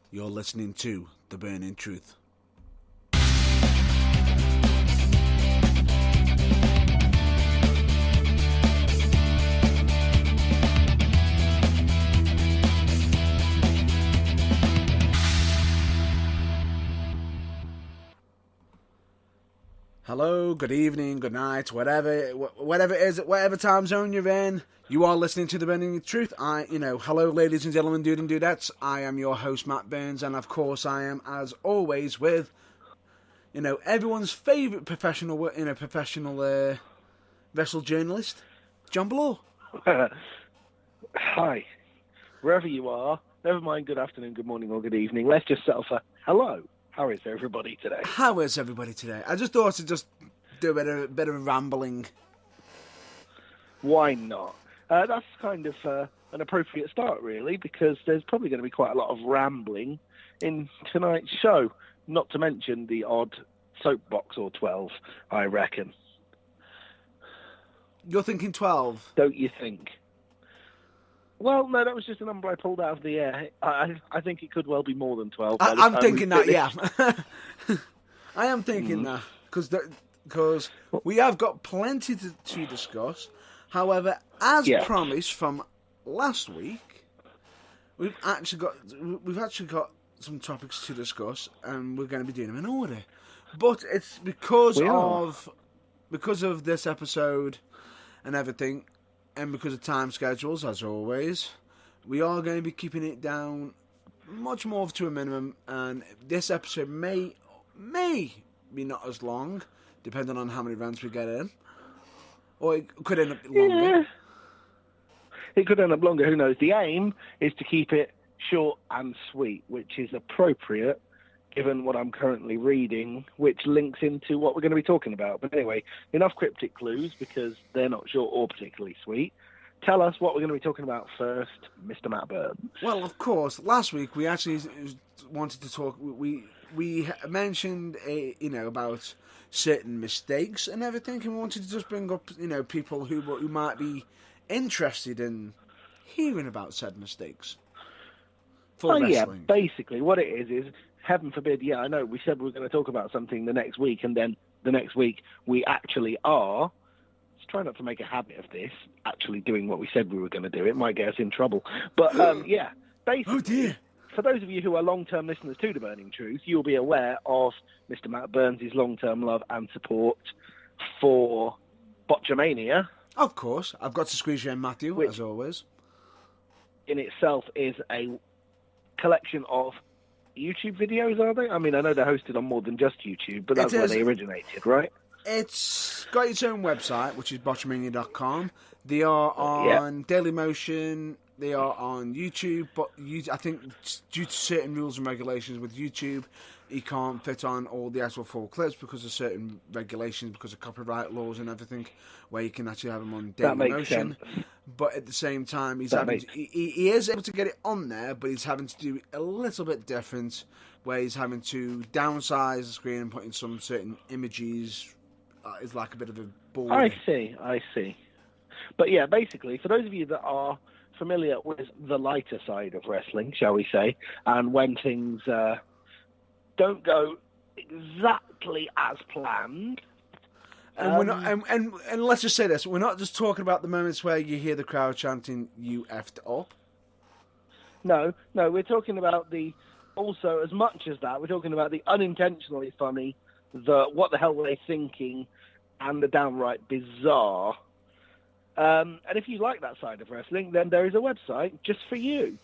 You're listening to The Burning Truth. Hello, good evening, good night, whatever it is, whatever time zone you're in, you are listening to The Burning Truth. Hello, ladies and gentlemen, dude and dudettes. I am your host, Matt Burns, and of course I am, as always, with, everyone's favourite professional wrestle journalist, John Bloor. Hi. Wherever you are, never mind good afternoon, good morning, or good evening. Let's just settle for hello. How is everybody today? How is everybody today? I just thought to just do a bit of rambling. Why not? That's kind of an appropriate start, really, because there's probably going to be quite a lot of rambling in tonight's show, not to mention the odd soapbox or 12, I reckon. You're thinking 12? Don't you think? Well, no, that was just a number I pulled out of the air. I think it could well be more than 12. I'm thinking that, yeah. I am thinking that, because we have got plenty to discuss. However, as promised from last week, we've actually got some topics to discuss, and we're going to be doing them in order. But it's because of this episode and everything, and because of time schedules, as always, we are going to be keeping it down much more to a minimum, and this episode may be not as long, depending on how many rounds we get in. Or it could end up longer. Yeah. It could end up longer, who knows. The aim is to keep it short and sweet, which is appropriate given what I'm currently reading, which links into what we're going to be talking about. But anyway, enough cryptic clues, because they're not short or particularly sweet. Tell us what we're going to be talking about first, Mr. Matt Burns. Well, of course, last week we actually wanted to talk. We mentioned about certain mistakes and everything, and we wanted to just bring up people who might be interested in hearing about said mistakes for wrestling. Yeah, basically what it is heaven forbid. Yeah, I know we said we were going to talk about something the next week, and then the next week we actually are. Let's try not to make a habit of this, actually doing what we said we were going to do. It might get us in trouble. But, basically, oh dear. For those of you who are long-term listeners to The Burning Truth, you'll be aware of Mr. Matt Burns' long-term love and support for Botchamania. Of course. I've got to squeeze you in, Matthew, which as always. In itself is a collection of YouTube videos, are they? I mean, I know they're hosted on more than just YouTube, but that's where they originated, right? It's got its own website, which is botchamania.com. They are on Dailymotion. They are on YouTube, but I think due to certain rules and regulations with YouTube, you can't fit on all the actual full clips because of certain regulations, because of copyright laws and everything, where you can actually have them on Dailymotion. But at the same time, he is able to get it on there, but he's having to do a little bit different, where he's having to downsize the screen and put in some certain images. It's like a bit of a ball. I see. But yeah, basically, for those of you that are familiar with the lighter side of wrestling, shall we say, and when things don't go exactly as planned. And we're not, and let's just say this: we're not just talking about the moments where you hear the crowd chanting "You effed up." No, we're talking about also as much as that. We're talking about the unintentionally funny, the what the hell were they thinking, and the downright bizarre. And if you like that side of wrestling, then there is a website just for you.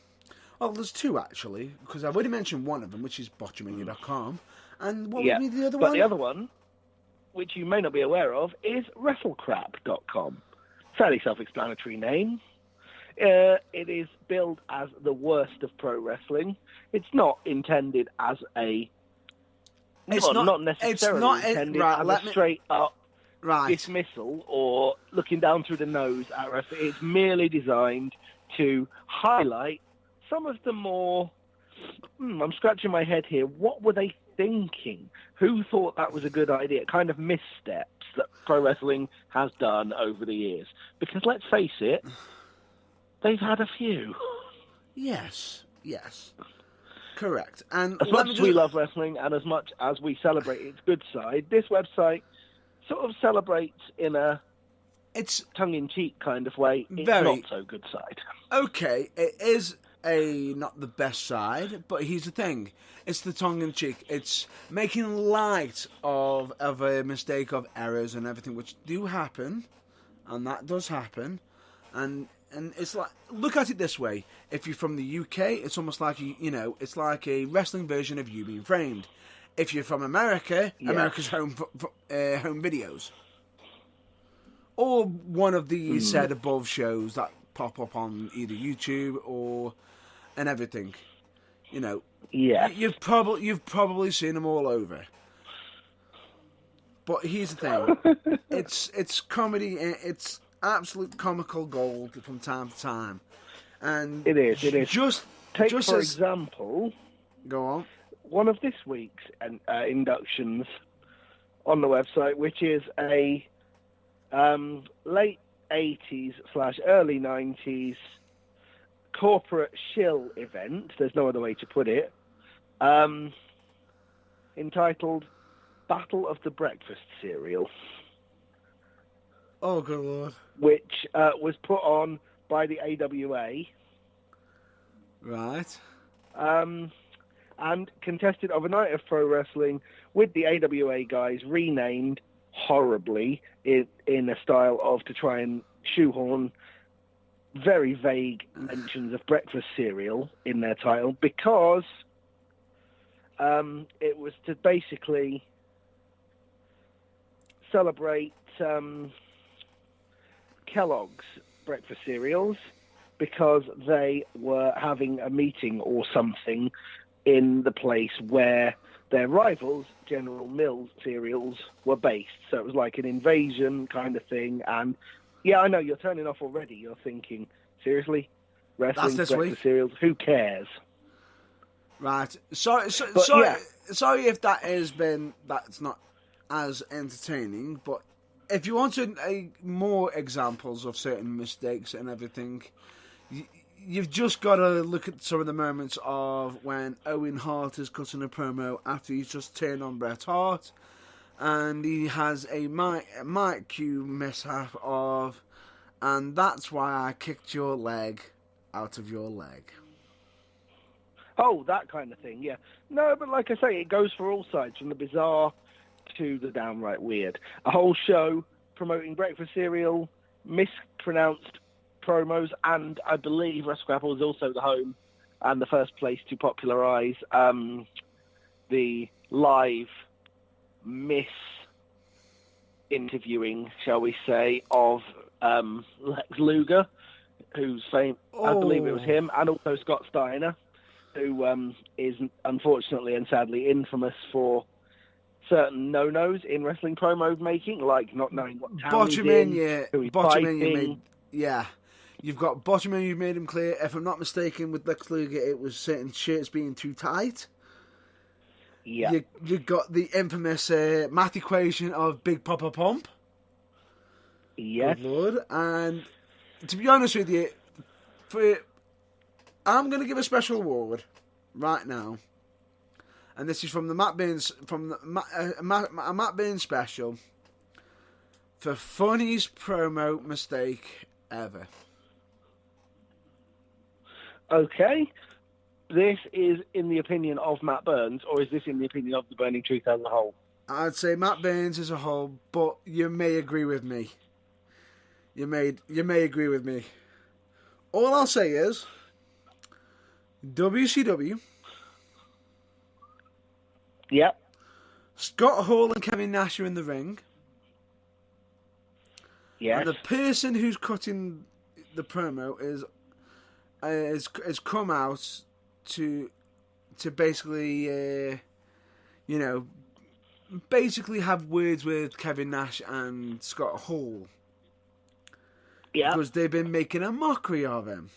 Well, there's two, actually, because I've already mentioned one of them, which is botchamania.com. And what would be the other one? But the other one, which you may not be aware of, is wrestlecrap.com. Fairly self-explanatory name. It is billed as the worst of pro wrestling. It's not intended as a... not necessarily intended as a straight-up dismissal or looking down through the nose at wrestling. It's merely designed to highlight some of the more... I'm scratching my head here. What were they thinking? Who thought that was a good idea? Kind of missteps that pro wrestling has done over the years. Because let's face it, they've had a few. Yes. Correct. And as much as we love wrestling and as much as we celebrate its good side, this website sort of celebrates in a tongue-in-cheek kind of way its not so good side. Okay, it is not the best side, but here's the thing. It's the tongue-in-cheek. It's making light of a mistake, of errors and everything, which do happen, and that does happen. And it's like, look at it this way. If you're from the UK, it's almost like, it's like a wrestling version of You Being Framed. If you're from America, America's home videos. Or one of the said above shows that pop up on either YouTube and everything. You've probably seen them all over. But here's the thing. It's comedy, it's absolute comical gold from time to time. And it is. Just for example, go on. One of this week's inductions on the website, which is a late 80s / early 90s corporate shill event, there's no other way to put it, entitled Battle of the Breakfast Cereal. Oh, good Lord. Which was put on by the AWA. Right. And contested of a night of pro wrestling with the AWA guys renamed horribly in a style of to try and shoehorn very vague mentions of breakfast cereal in their title, because it was to basically celebrate Kellogg's breakfast cereals, because they were having a meeting or something in the place where their rivals, General Mills cereals, were based. So it was like an invasion kind of thing. And yeah, I know you're turning off already. You're thinking, seriously? Wrestling, breakfast cereals? Who cares? Right. Sorry if that's not as entertaining, but if you wanted more examples of certain mistakes and everything, you've just got to look at some of the moments of when Owen Hart is cutting a promo after he's just turned on Bret Hart, and he has a mic cue mishap and that's why I kicked your leg out of your leg. Oh, that kind of thing, yeah. No, but like I say, it goes for all sides, from the bizarre to the downright weird. A whole show promoting breakfast cereal, mispronounced promos, and I believe WrestleGrapple is also the home and the first place to popularise the live interviewing, shall we say, of Lex Luger, whose fame, I believe it was him, and also Scott Steiner, who is unfortunately and sadly infamous for certain no-nos in wrestling promo making, like not knowing what town he's in, who he's fighting. You've got Botchman, you've made him clear. If I'm not mistaken, with Lex Luger, it was certain shirts being too tight. Yeah. You got the infamous math equation of Big Papa Pump. Yes. Good Lord. And to be honest with you, I'm going to give a special award right now. And this is from the Matt Burns, Matt Burns special for funniest promo mistake ever. Okay. This is in the opinion of Matt Burns, or is this in the opinion of the Burning Truth as a whole? I'd say Matt Burns as a whole, but you may agree with me. You may agree with me. All I'll say is WCW. Yep. Scott Hall and Kevin Nash are in the ring. Yes. And the person who's cutting the promo has come out to basically basically have words with Kevin Nash and Scott Hall. Yeah. Because they've been making a mockery of him.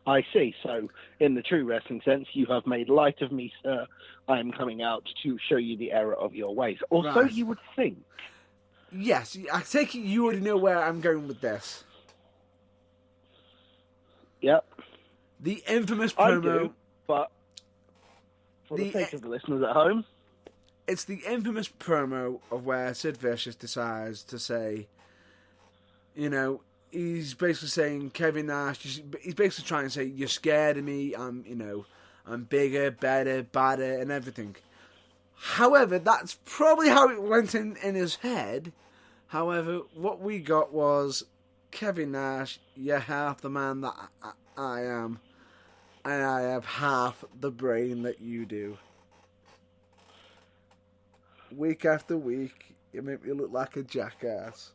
I see. So, in the true wrestling sense, you have made light of me, sir. I am coming out to show you the error of your ways. Or so you would think. Yes, I take it you already know where I'm going with this. Yep. The infamous promo but for the sake of the listeners at home, it's the infamous promo of where Sid Vicious decides to say, he's basically saying, Kevin Nash, he's basically trying to say, you're scared of me, I'm bigger, better, badder, and everything. However, that's probably how it went in his head. However, what we got was, Kevin Nash, you're half the man that I am, and I have half the brain that you do. Week after week, you make me look like a jackass.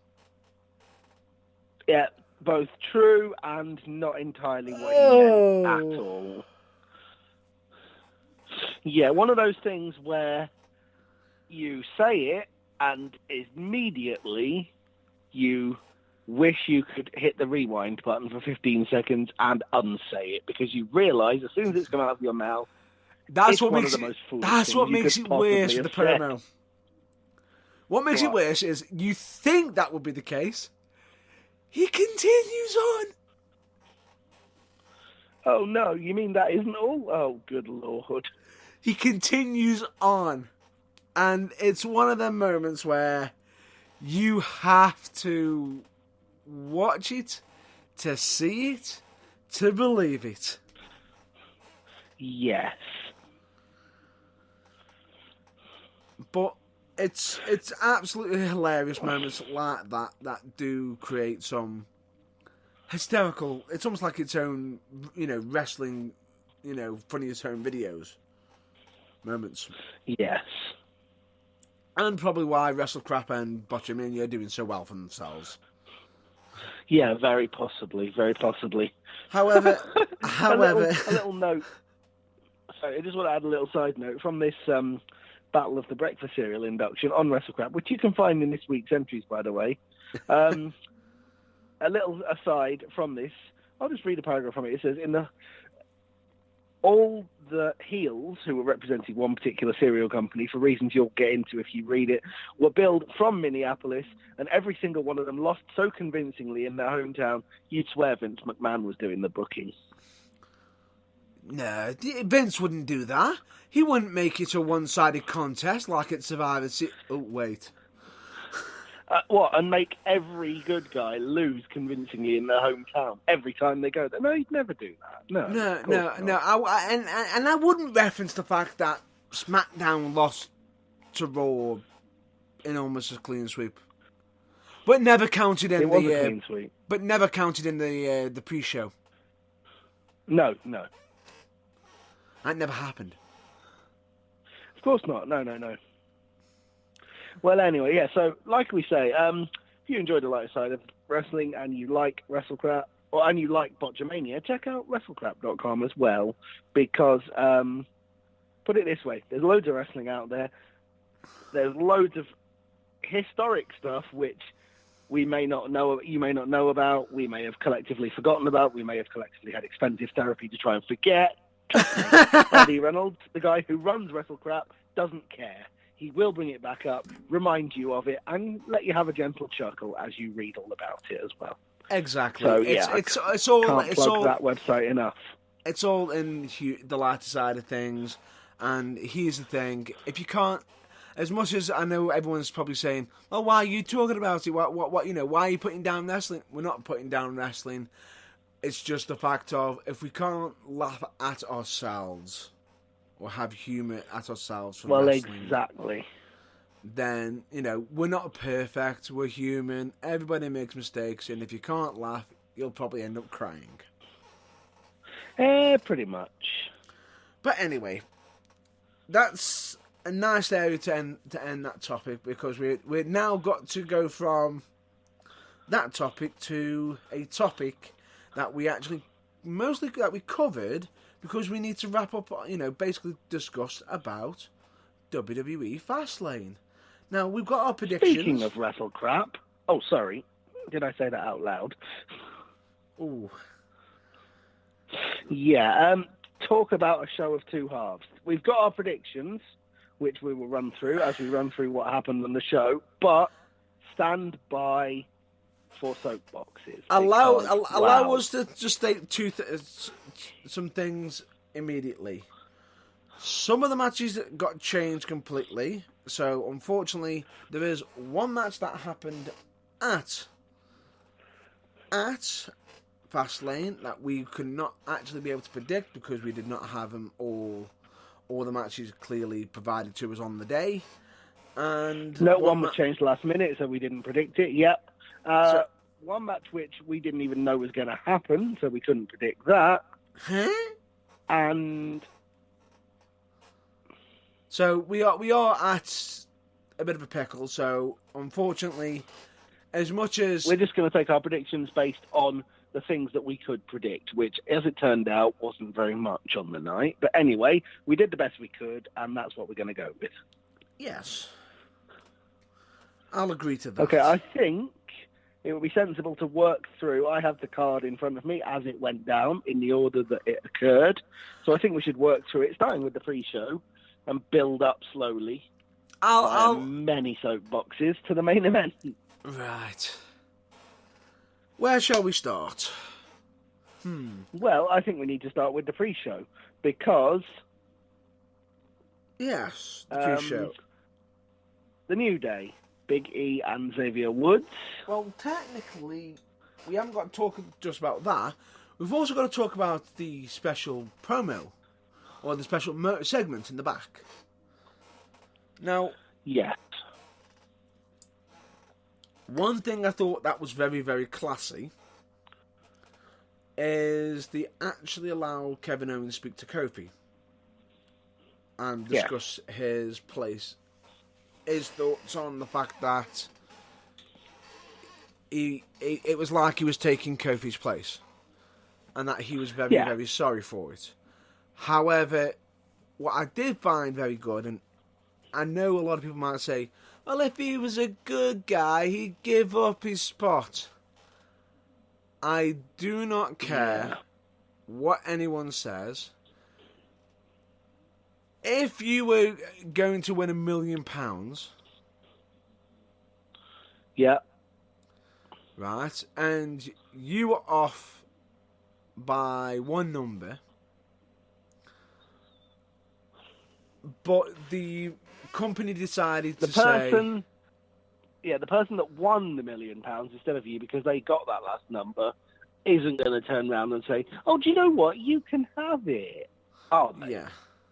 Yeah, both true and not entirely what he meant at all. Yeah, one of those things where you say it and immediately you wish you could hit the rewind button for 15 seconds and unsay it, because you realise as soon as it's come out of your mouth, that's what makes it worse with the promo. What makes it worse is you think that would be the case. He continues on. Oh no, you mean that isn't all? Oh, good Lord. He continues on. And it's one of them moments where you have to watch it, to see it, to believe it. Yes. But it's absolutely hilarious moments like that do create some hysterical. It's almost like its own, wrestling, funniest home videos moments. Yes. And probably why WrestleCrap and Botchamania are doing so well for themselves. Yeah, very possibly, very possibly. However, a little note. Sorry, I just want to add a little side note from this Battle of the Breakfast cereal induction on WrestleCrap, which you can find in this week's entries, by the way. A little aside from this, I'll just read a paragraph from it. It says, all the heels who were representing one particular cereal company, for reasons you'll get into if you read it, were billed from Minneapolis, and every single one of them lost so convincingly in their hometown, you'd swear Vince McMahon was doing the booking. No, Vince wouldn't do that. He wouldn't make it a one-sided contest like at Survivor Series. Oh, wait. What, and make every good guy lose convincingly in their hometown every time they go there? No, he'd never do that. No. And I wouldn't reference the fact that SmackDown lost to Raw in almost a clean sweep, but never counted in a clean sweep. But never counted in the pre-show. No. That never happened. Of course not. No. Well, anyway, yeah, so like we say, if you enjoy the lighter side of wrestling and you like WrestleCrap, and you like Botchamania, check out WrestleCrap.com as well, because, put it this way, there's loads of wrestling out there. There's loads of historic stuff which you may not know about, we may have collectively forgotten about, we may have collectively had expensive therapy to try and forget. Eddie Reynolds, the guy who runs WrestleCrap, doesn't care. He will bring it back up, remind you of it, and let you have a gentle chuckle as you read all about it as well. Exactly. So yeah, it's all that website enough. It's all in the lighter side of things, and here's the thing: if you can't, as much as I know everyone's probably saying, "Oh, why are you talking about it? What? Why are you putting down wrestling?" We're not putting down wrestling. It's just the fact of, if we can't laugh at ourselves or have humour at ourselves from wrestling, exactly, then, we're not perfect, we're human, everybody makes mistakes, and if you can't laugh, you'll probably end up crying. Pretty much. But anyway, that's a nice area to end that topic, because we've now got to go from that topic to a topic that we actually we covered, because we need to wrap up, basically discuss about WWE Fastlane. Now, we've got our predictions. Speaking of WrestleCrap, oh, sorry, did I say that out loud? Ooh. Yeah, talk about a show of two halves. We've got our predictions, which we will run through as we run through what happened on the show, but stand by for soapboxes. Allow us to just state some things immediately. Some of the matches got changed completely. So, unfortunately, there is one match that happened at Fastlane that we could not actually be able to predict because we did not have them all the matches clearly provided to us on the day. And one was changed last minute, so we didn't predict it. Yep. One match which we didn't even know was going to happen, so we couldn't predict that. Huh? And so we are at a bit of a pickle. So unfortunately, as much as we're just going to take our predictions based on the things that we could predict, which, as it turned out, wasn't very much on the night. But anyway, we did the best we could, and that's what we're going to go with. Yes. I'll agree to that. Okay, I think it would be sensible to work through. I have the card in front of me as it went down in the order that it occurred. So I think we should work through it, starting with the pre-show, and build up slowly. I'll many soapboxes to the main event. Right. Where shall we start? Well, I think we need to start with the pre-show, because yes, the pre-show. The New Day, Big E and Xavier Woods. Well, technically, we haven't got to talk just about that. We've also got to talk about the special promo, or the special segment in the back. Now, yes. One thing I thought that was very, very classy is they actually allow Kevin Owens to speak to Kofi and discuss his place, his thoughts on the fact that it was like he was taking Kofi's place and that he was very, very sorry for it. However, what I did find very good, and I know a lot of people might say, well, if he was a good guy, he'd give up his spot. I do not care what anyone says. If you were going to win £1 million, right, and you were off by one number, but the company decided to say... the person that won the £1 million instead of you, because they got that last number, isn't going to turn around and say, oh, do you know what? You can have it. Oh, yeah.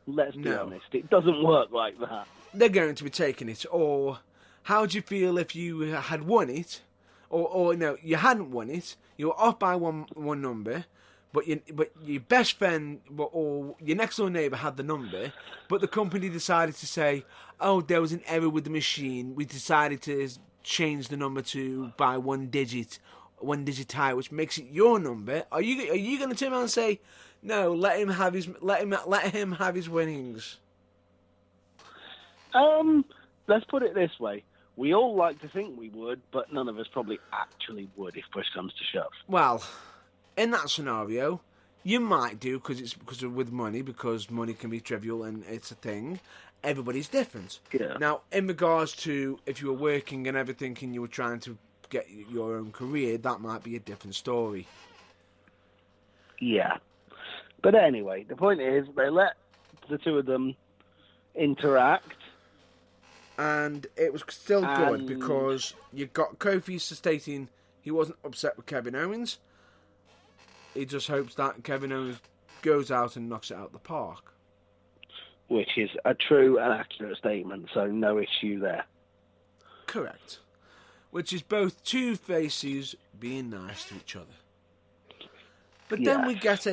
Let's be honest. It doesn't work like that. They're going to be taking it. Or how do you feel if you had won it? Or no, you hadn't won it. You were off by one number. But your best friend or your next door neighbour had the number, but the company decided to say, oh, there was an error with the machine. We decided to change the number by one digit high, which makes it your number. Are you going to turn around and say, no, let him have his winnings? Let's put it this way. We all like to think we would, but none of us probably actually would if push comes to shove. Well, in that scenario, you might do because with money, because money can be trivial and it's a thing. Everybody's different. Yeah. Now, in regards to if you were working and everything and you were trying to get your own career, that might be a different story. Yeah. But anyway, the point is they let the two of them interact. And it was still good because you got Kofi stating he wasn't upset with Kevin Owens. He just hopes that Kevin Owens goes out and knocks it out the park. Which is a true and accurate statement, so no issue there. Correct. Which is both two faces being nice to each other. But then we get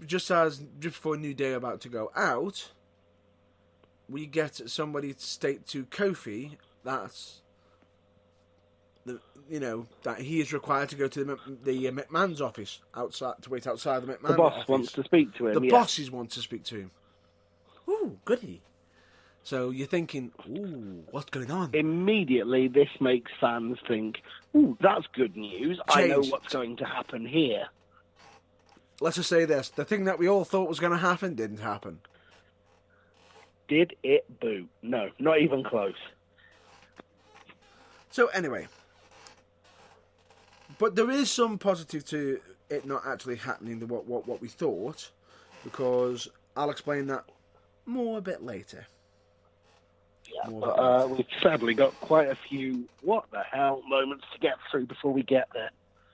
just before New Day about to go out, we get somebody to state to Kofi that he is required to go to the McMahon's office to wait outside the McMahon office. The boss wants to speak to him. The bosses want to speak to him. Ooh, goody. So you're thinking, ooh, what's going on? Immediately, this makes fans think, ooh, that's good news. I know what's going to happen here. Let's just say this. The thing that we all thought was going to happen didn't happen. Did it boot? No, not even close. So anyway, but there is some positive to it not actually happening what we thought, because I'll explain that more a bit later. Yeah, but we've sadly got quite a few what the hell moments to get through before we get there.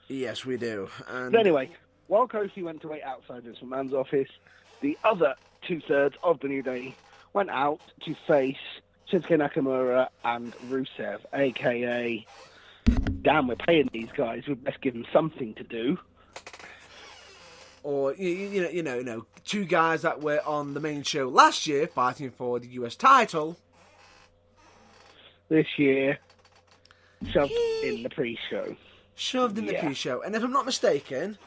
Yes, we do. And But anyway, while Kofi went to wait outside Vince McMahon's office, the other 2/3 of the New Day went out to face Shinsuke Nakamura and Rusev, a.k.a. damn, we're paying these guys, we best give them something to do. Or, you know, two guys that were on the main show last year fighting for the US title. This year, shoved in the pre-show. Shoved in the pre-show. And if I'm not mistaken,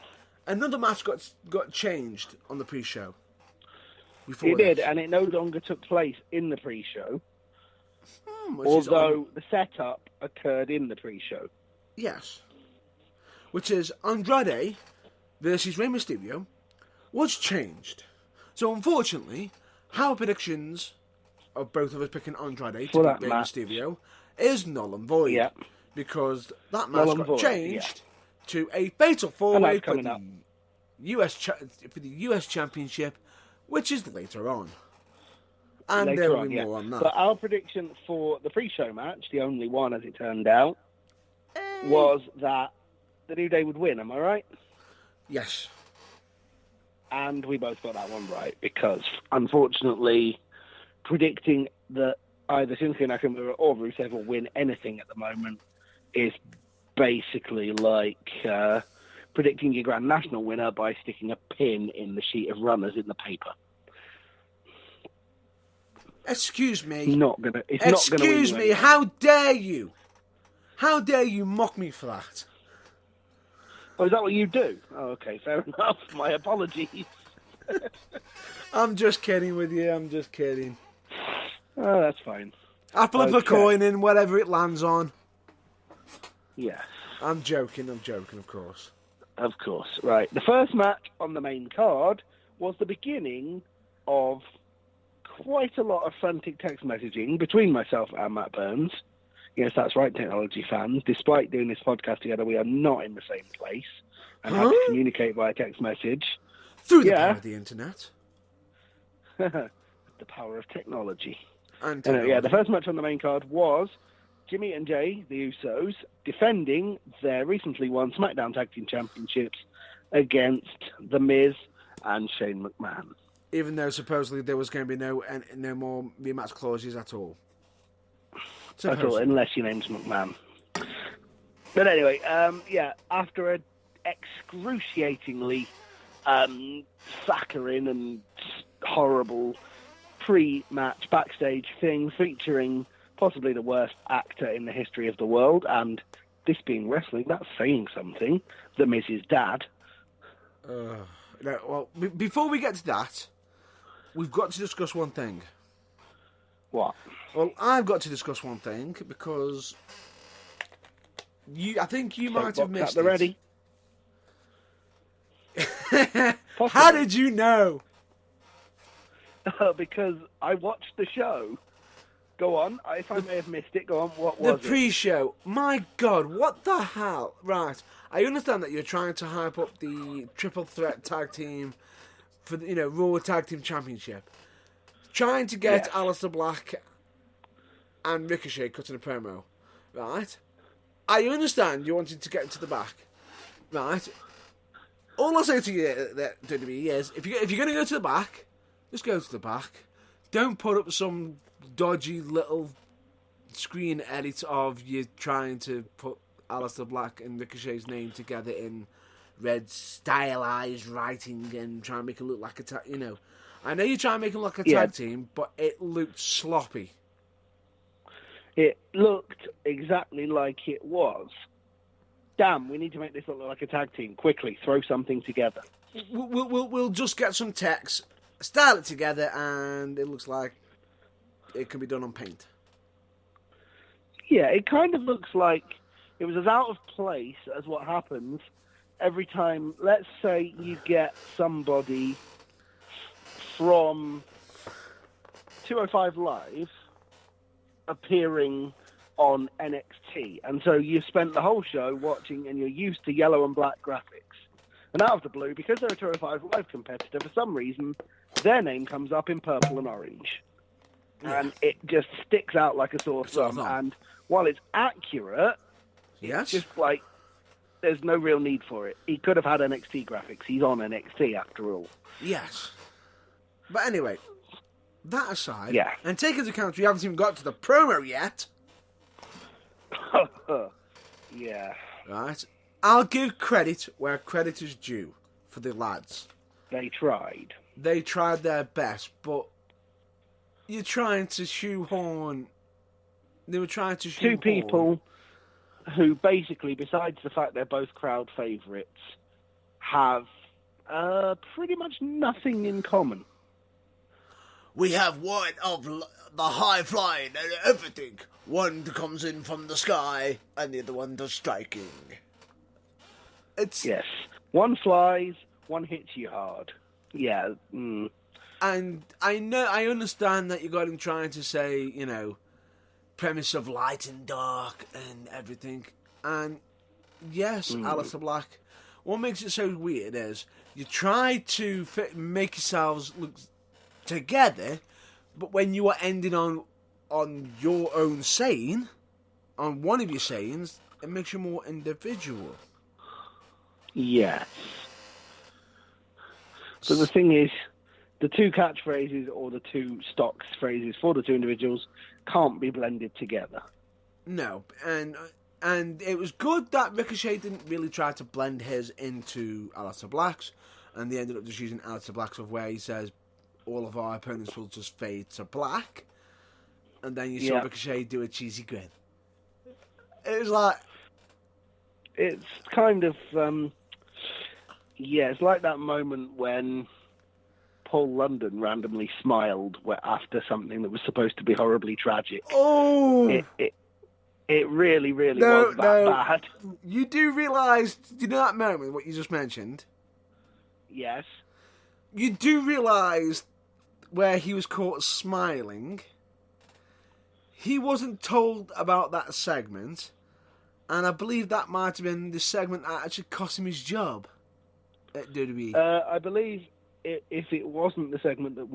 another match got changed on the pre-show. It did, and it no longer took place in the pre-show. Although the setup occurred in the pre-show. Yes. Which is Andrade versus Rey Mysterio was changed. So unfortunately, our predictions of both of us picking Andrade to beat Rey Mysterio is null and void. Yeah. Because that match got changed to a fatal four-way for the US Championship, which is later on. And there will be more on that. But our prediction for the pre-show match, the only one as it turned out, was that the New Day would win. Am I right? Yes. And we both got that one right because, unfortunately, predicting that either Shinsuke Nakamura or Rusev will win anything at the moment is basically like predicting your Grand National winner by sticking a pin in the sheet of runners in the paper. Excuse me. Excuse me. How dare you? How dare you mock me for that? Oh, is that what you do? Oh, okay, fair enough. My apologies. I'm just kidding with you. I'm just kidding. Oh, that's fine. I flip a coin in whatever it lands on. Yes. I'm joking, of course. Of course, right. The first match on the main card was the beginning of quite a lot of frantic text messaging between myself and Matt Burns. Yes, that's right, technology fans. Despite doing this podcast together, we are not in the same place and have to communicate via text message. Through the power of the internet. The power of technology. And the first match on the main card was Jimmy and Jay, the Usos, defending their recently won SmackDown Tag Team Championships against The Miz and Shane McMahon. Even though supposedly there was going to be no more rematch clauses at all. At all, unless your name's McMahon. But anyway, after an excruciatingly saccharine and horrible pre-match backstage thing featuring possibly the worst actor in the history of the world, and this being wrestling, that's saying something, The Miz's dad. Before we get to that, we've got to discuss one thing. What? Well, I've got to discuss one thing because I think you might have missed it. Ready? How did you know? Because I watched the show. Go on. If I may have missed it, go on. What was it? The pre-show. My God, what the hell? Right. I understand that you're trying to hype up the triple threat tag team for the Raw Tag Team Championship. Trying to get Aleister Black and Ricochet cutting a promo. Right? I understand you wanted to get to the back. Right? All I'll say to you, WWE, is if you're going to go to the back, just go to the back. Don't put up some dodgy little screen edit of you trying to put Aleister Black and Ricochet's name together in red stylized writing and try and make it look like a tag. I know you're trying to make it look like a tag team, but it looked sloppy. It looked exactly like it was. Damn, we need to make this look like a tag team. Quickly, throw something together. We'll just get some text, style it together, and it looks like it can be done on paint. Yeah, it kind of looks like it was as out of place as what happens every time. Let's say you get somebody from 205 Live appearing on NXT, and so you spent the whole show watching and you're used to yellow and black graphics, and out of the blue, because they're a 205 Live competitor, for some reason their name comes up in purple and orange. And it just sticks out like a sore thumb. And while it's accurate, it's just like, there's no real need for it. He could have had NXT graphics. He's on NXT after all. Yes. But anyway, that aside, yeah. And take into account we haven't even got to the promo yet. Yeah. Right. I'll give credit where credit is due for the lads. They tried. They tried their best, but you're trying to shoehorn. They were trying to shoehorn. Two people who basically, besides the fact they're both crowd favourites, have pretty much nothing in common. We have one of the high flying and everything. One comes in from the sky, and the other one does striking. Yes. One flies, one hits you hard. Yeah. Mm. And I understand that you got him trying to say, you know, premise of light and dark and everything. And yes, Aleister Black. What makes it so weird is you try to make yourselves look together, but when you are ending on your own saying, on one of your sayings, it makes you more individual. Yes. So the thing is, the two catchphrases or the two stock phrases for the two individuals can't be blended together. No, and it was good that Ricochet didn't really try to blend his into Aleister Black's, and they ended up just using Aleister Black's of where he says all of our opponents will just fade to black, and then you saw Ricochet do a cheesy grin. It was like... It's kind of... it's like that moment when Paul London randomly smiled after something that was supposed to be horribly tragic. Oh! It really, really was that bad. You do realise, you know that moment, what you just mentioned? Yes. You do realise where he was caught smiling. He wasn't told about that segment, and I believe that might have been the segment that actually cost him his job at WWE. I believe if it wasn't the segment that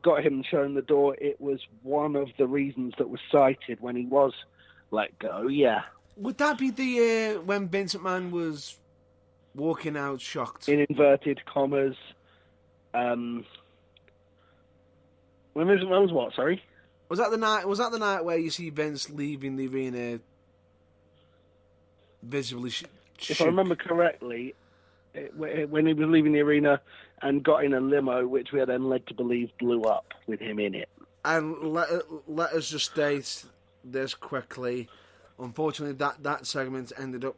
got him shown the door, it was one of the reasons that was cited when he was let go. Yeah. Would that be the when Vince McMahon was walking out shocked? In inverted commas. When Vince McMahon was what? Sorry. Was that the night where you see Vince leaving the arena visibly? If I remember correctly, when he was leaving the arena and got in a limo, which we are then led to believe blew up with him in it. And let us just state this quickly. Unfortunately, that segment ended up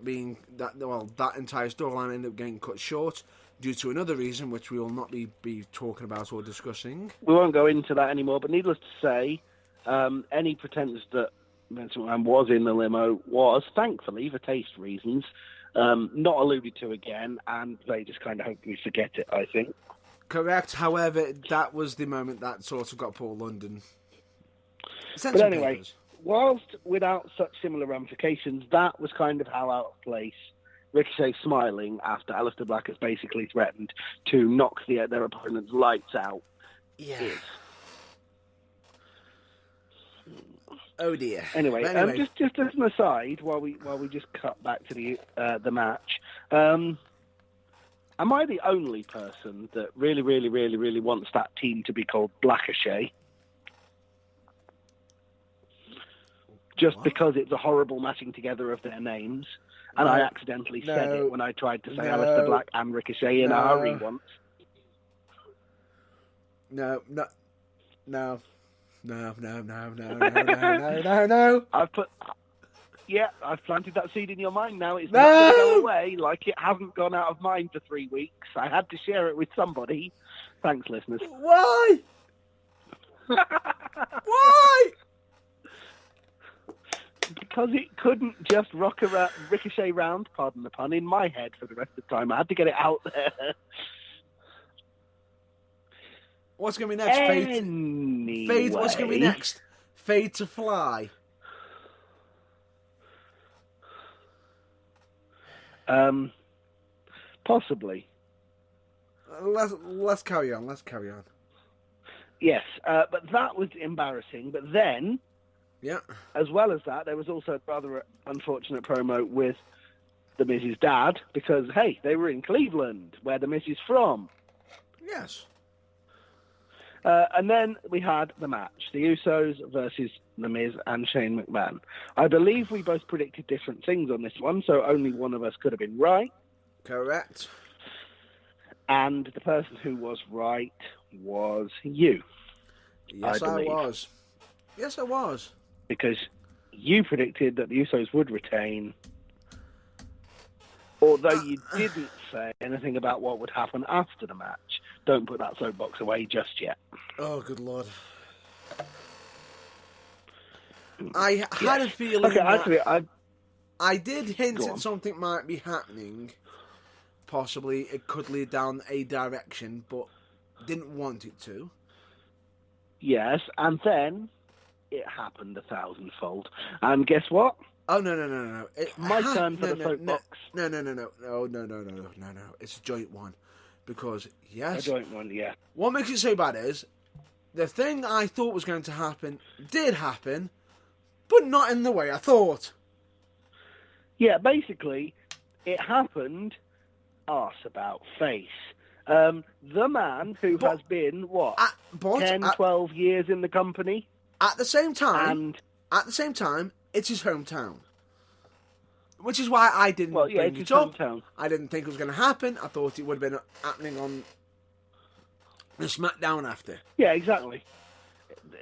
being that entire storyline ended up getting cut short due to another reason, which we will not be talking about or discussing. We won't go into that anymore. But needless to say, any pretense that Vince McMahon was in the limo was, thankfully, for taste reasons, not alluded to again, and they just kind of hope we forget it, I think. Correct. However, that was the moment that sort of got Paul London. But anyway, whilst without such similar ramifications, that was kind of how out of place Ricochet smiling after Aleister Black has basically threatened to knock their opponent's lights out. Yeah. Oh dear. Anyway, just as an aside, while we just cut back to the match, am I the only person that really, really, really, really wants that team to be called Blackochet? Just because it's a horrible matching together of their names, and I accidentally said it when I tried to say Aleister Black and Ricochet in a hurry once. No. I've planted that seed in your mind now. It's not going to go away like it hasn't gone out of mine for 3 weeks. I had to share it with somebody. Thanks, listeners. Why? Why? Because it couldn't just ricochet round, pardon the pun, in my head for the rest of the time. I had to get it out there. What's going to be next? Anyway. Fade. What's going to be next? Fade to fly. Possibly. let's carry on. Let's carry on. Yes, but that was embarrassing. But then, yeah, as well as that, there was also a rather unfortunate promo with the Miz's dad because, hey, they were in Cleveland, where the Miz is from. Yes. And then we had the match, the Usos versus The Miz and Shane McMahon. I believe we both predicted different things on this one, so only one of us could have been right. Correct. And the person who was right was you. Yes, I was. Yes, I was. Because you predicted that the Usos would retain, although you didn't say anything about what would happen after the match. Don't put that soapbox away just yet. Oh, good Lord. I had a feeling I did hint at something might be happening. Possibly it could lead down a direction, but didn't want it to. Yes, and then it happened 1,000-fold. And guess what? Oh, no. My turn for the soapbox. No. It's a joint one. Because, yes... A joint one, yeah. What makes it so bad is, the thing I thought was going to happen did happen, but not in the way I thought. Yeah, basically, it happened arse about face. The man who has been, 12 years in the company? At the same time, it's his hometown. Which is why I didn't bring it up. Hometown. I didn't think it was going to happen. I thought it would have been happening on the SmackDown after. Yeah, exactly.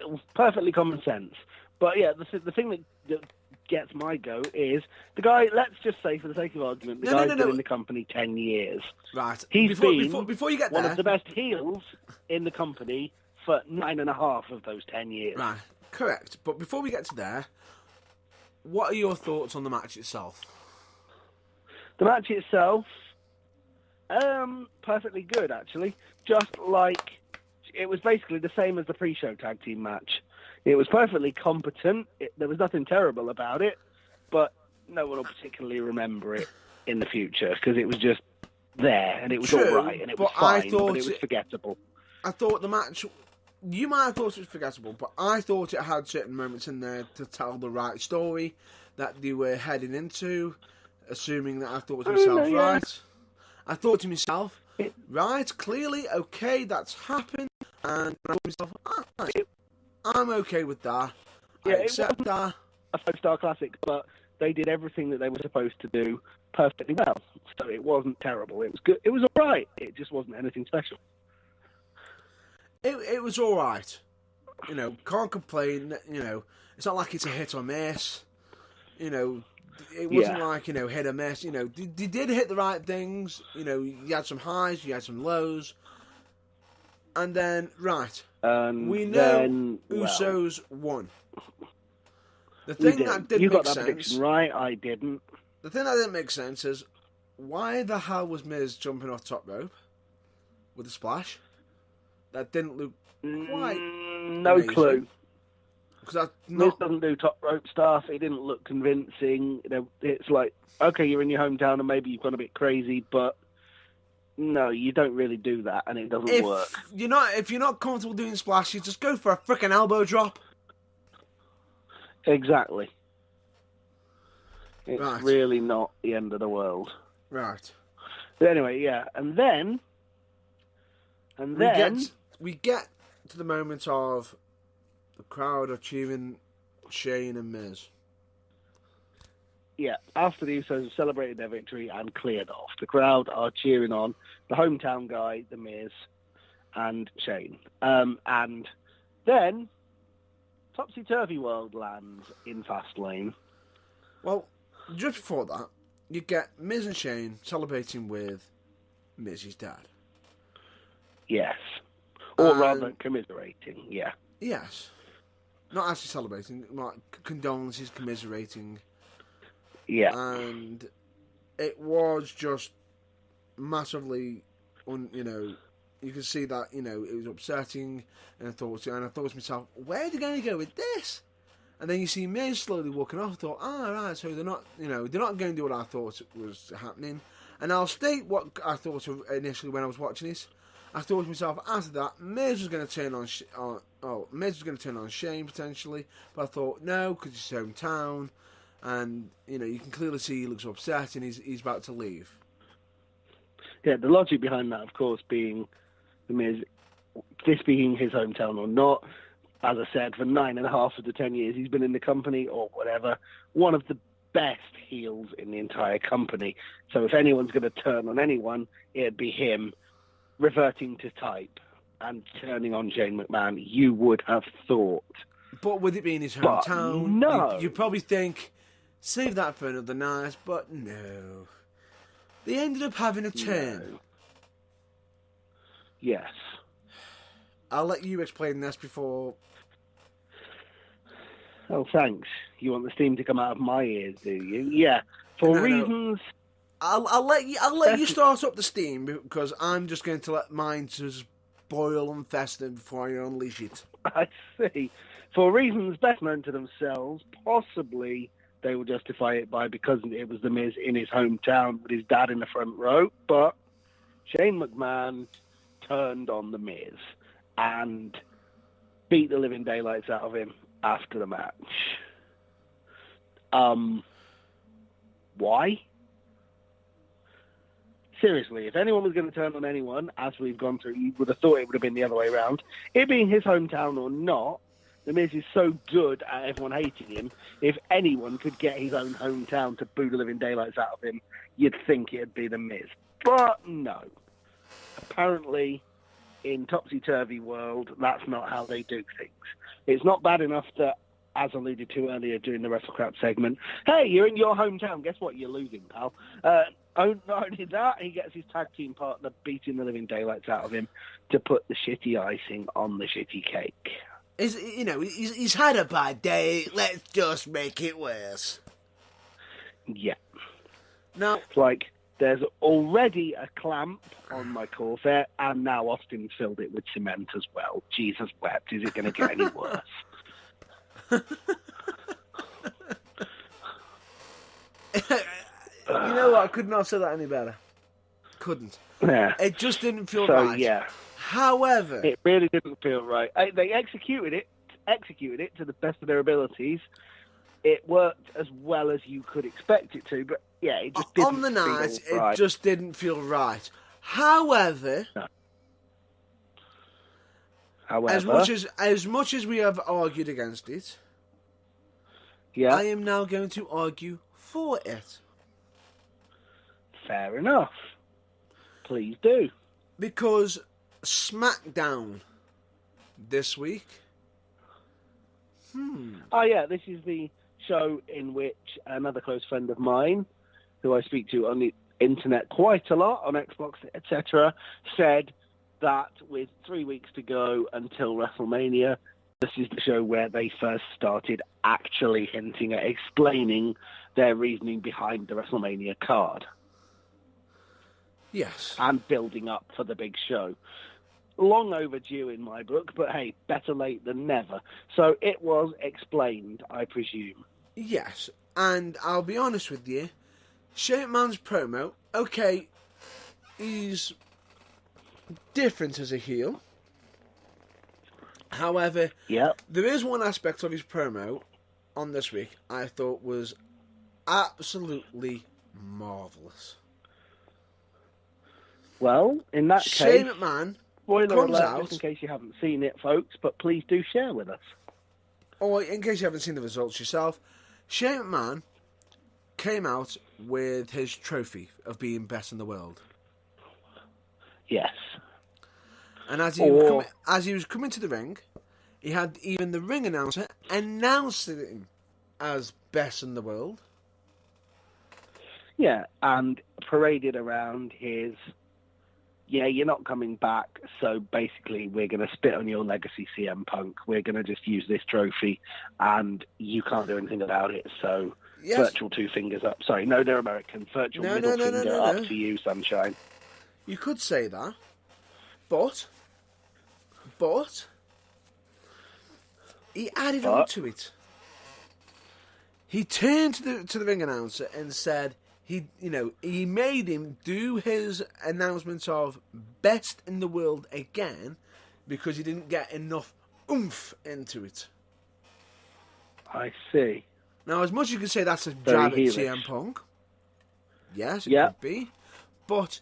It was perfectly common sense. But yeah, the thing that gets my go is the guy, let's just say for the sake of argument, the guy's been in the company 10 years. Right. He's before you get one there, of the best heels in the company for 9.5 of those 10 years. Right, correct. But before we get to there, what are your thoughts on the match itself? The match itself, perfectly good, actually. Just like, it was basically the same as the pre-show tag team match. It was perfectly competent. There was nothing terrible about it, but no one will particularly remember it in the future because it was just there and it was all right and it was fine, but it was forgettable. I thought the match... You might have thought it was forgettable, but I thought it had certain moments in there to tell the right story that they were heading into, assuming that I thought to myself, right. I thought to myself, right, clearly, okay, that's happened, and I thought to myself, right, I'm okay with that. Yeah, I accept that. A 5-star classic, but they did everything that they were supposed to do perfectly well, so it wasn't terrible. It was good. It was all right. It just wasn't anything special. It was all right. You know, can't complain. You know, it's not like it's a hit or miss. You know, it wasn't like, you know, hit or miss. You know, they did hit the right things. You know, you had some highs, you had some lows. And then, we know Usos won. The thing that didn't make sense... prediction right, I didn't. The thing that didn't make sense is, why the hell was Miz jumping off top rope with a splash? That didn't look quite no amazing. Clue. Because Miz doesn't do top rope stuff. It didn't look convincing. You know, it's like, okay, you're in your hometown and maybe you've gone a bit crazy, but no, you don't really do that, and it doesn't work. If you're not comfortable doing splashes, just go for a frickin' elbow drop. Exactly. It's really not the end of the world. Right. But anyway, yeah, and then we get to the moment of the crowd are cheering Shane and Miz. Yeah, after the Usos have celebrated their victory and cleared off, the crowd are cheering on the hometown guy, The Miz, and Shane. And then Topsy-Turvy World lands in Fastlane. Well, just before that, you get Miz and Shane celebrating with Miz's dad. Yes. Or rather, commiserating, yeah. Yes. Not actually celebrating, like condolences, commiserating. Yeah. And it was just massively, you can see that, it was upsetting, and I thought to myself, where are they going to go with this? And then you see Miz slowly walking off. I thought, right, so they're not going to do what I thought was happening. And I'll state what I thought of initially when I was watching this. I thought to myself, after that, Miz was going to turn on Miz was going to turn on Shane potentially, but I thought no, because it's his hometown, and you can clearly see he looks upset and he's about to leave. Yeah, the logic behind that, of course, being the Miz, this being his hometown or not. As I said, for 9.5 of the 10 years he's been in the company or whatever, one of the best heels in the entire company. So if anyone's going to turn on anyone, it'd be him reverting to type and turning on Shane McMahon, you would have thought. But with it being his hometown, no. you probably think, save that for another night, but no. They ended up having a turn. No. Yes. I'll let you explain this before... Oh, thanks. You want the steam to come out of my ears, do you? Yeah. For reasons... I'll let you start up the steam, because I'm just going to let mine just boil and fester before I unleash it. I see. For reasons best known to themselves, possibly they will justify it because it was The Miz in his hometown with his dad in the front row, but Shane McMahon turned on The Miz and beat the living daylights out of him after the match. Why? Seriously, if anyone was going to turn on anyone, as we've gone through, you would have thought it would have been the other way around. It being his hometown or not, The Miz is so good at everyone hating him, if anyone could get his own hometown to boo the living daylights out of him, you'd think it'd be The Miz. But no. Apparently, in Topsy-Turvy World, that's not how they do things. It's not bad enough that, as alluded to earlier during the WrestleCrap segment, hey, you're in your hometown, guess what, you're losing, pal. Not only that, he gets his tag team partner beating the living daylights out of him to put the shitty icing on the shitty cake. He's had a bad day, let's just make it worse. Yeah. Now, it's like, there's already a clamp on my Corvette, and now Austin filled it with cement as well. Jesus wept, is it going to get any worse? You know what? I could not have said that any better. Couldn't. Yeah. It just didn't feel right. Yeah. However, it really didn't feel right. They executed it to the best of their abilities. It worked as well as you could expect it to, but yeah, it just didn't. On the night, feel right. It just didn't feel right. However, as much as we have argued against it, yeah, I am now going to argue for it. Fair enough. Please do. Because SmackDown this week. Oh yeah, this is the show in which another close friend of mine, who I speak to on the internet quite a lot, on Xbox, etc., said that with 3 weeks to go until WrestleMania, this is the show where they first started actually hinting at explaining their reasoning behind the WrestleMania card. Yes. And building up for the big show. Long overdue in my book, but hey, better late than never. So it was explained, I presume. Yes, and I'll be honest with you, Shane McMahon's promo, okay, he's different as a heel. However, there is one aspect of his promo on this week I thought was absolutely marvellous. Well, in that Shane case, McMahon spoiler comes alert, out, just in case you haven't seen it, folks, but please do share with us. Or in case you haven't seen the results yourself, Shane McMahon came out with his trophy of being best in the world. Yes. And as he was coming to the ring, he had even the ring announcer announcing him as best in the world. Yeah, and paraded around his, you're not coming back, so basically we're going to spit on your legacy, CM Punk. We're going to just use this trophy, and you can't do anything about it, so virtual two fingers up. Sorry, no, they're American. Virtual middle finger up to you, sunshine. You could say that, but he added on to it. He turned to the ring announcer and said, he made him do his announcements of best in the world again because he didn't get enough oomph into it. I see. Now, as much as you could say that's a jab at CM Punk, yes, it could be, but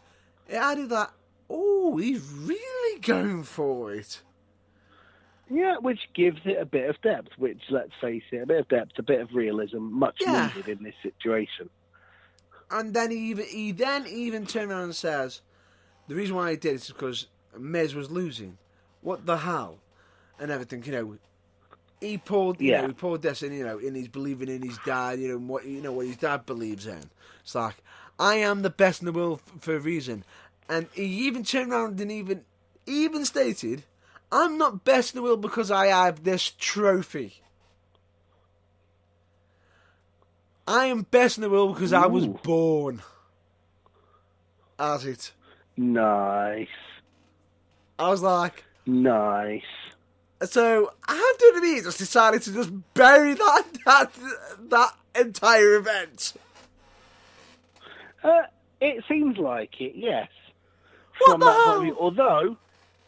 it added that, he's really going for it. Yeah, which gives it a bit of depth, which, let's face it, a bit of depth, a bit of realism, much needed in this situation. And then he then even turned around and says, the reason why he did it is because Miz was losing. What the hell? And everything, he poured, he poured this in, in his believing in his dad, what his dad believes in. It's like, I am the best in the world for a reason. And he even turned around and even stated, I'm not best in the world because I have this trophy. I am best in the world because I was born as it. Nice. I was like... Nice. So, how did he just decided to just bury that entire event? It seems like it, yes. What the hell? Point of view. Although...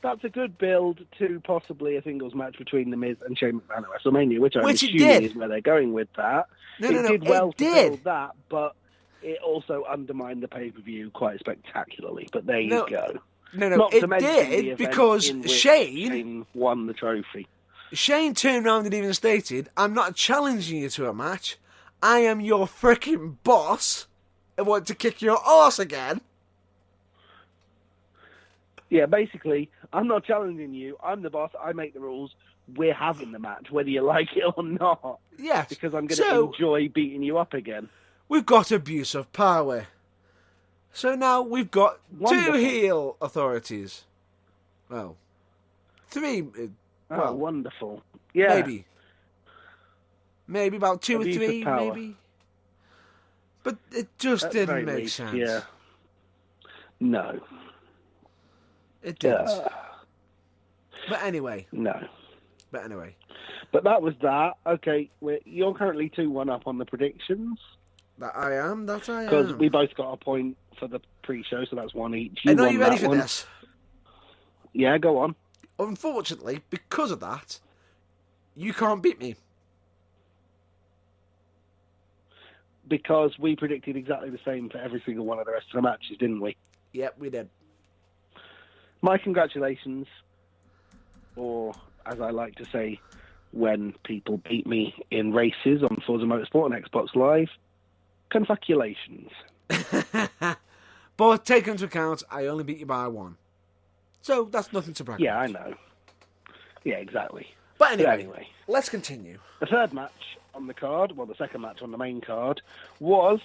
that's a good build to possibly a singles match between The Miz and Shane McMahon at WrestleMania, which I'm assuming is where they're going with that. It did well to build that, but it also undermined the pay-per-view quite spectacularly. But there you go. Not it did, because Shane won the trophy. Shane turned around and even stated, I'm not challenging you to a match. I am your freaking boss. I want to kick your ass again. Yeah, basically, I'm not challenging you. I'm the boss. I make the rules. We're having the match, whether you like it or not. Yes. Because I'm going to enjoy beating you up again. We've got abuse of power. So now we've got 2 heel authorities. Well, 3. Wonderful. Yeah. Maybe about 2 abuse or 3, maybe. But it just didn't make sense. Yeah. No. It didn't. But anyway. No. But anyway. But that was that. Okay, you're currently 2-1 up on the predictions. That I am. Because we both got a point for the pre-show, so that's 1 each. And are you ready for this? Yeah, go on. Unfortunately, because of that, you can't beat me. Because we predicted exactly the same for every single one of the rest of the matches, didn't we? Yep, we did. My congratulations, or as I like to say, when people beat me in races on Forza Motorsport and Xbox Live, confaculations. But take into account, I only beat you by 1. So that's nothing to brag about. Yeah, I know. Yeah, exactly. But anyway, let's continue. The third match on the card, well, the second match on the main card, was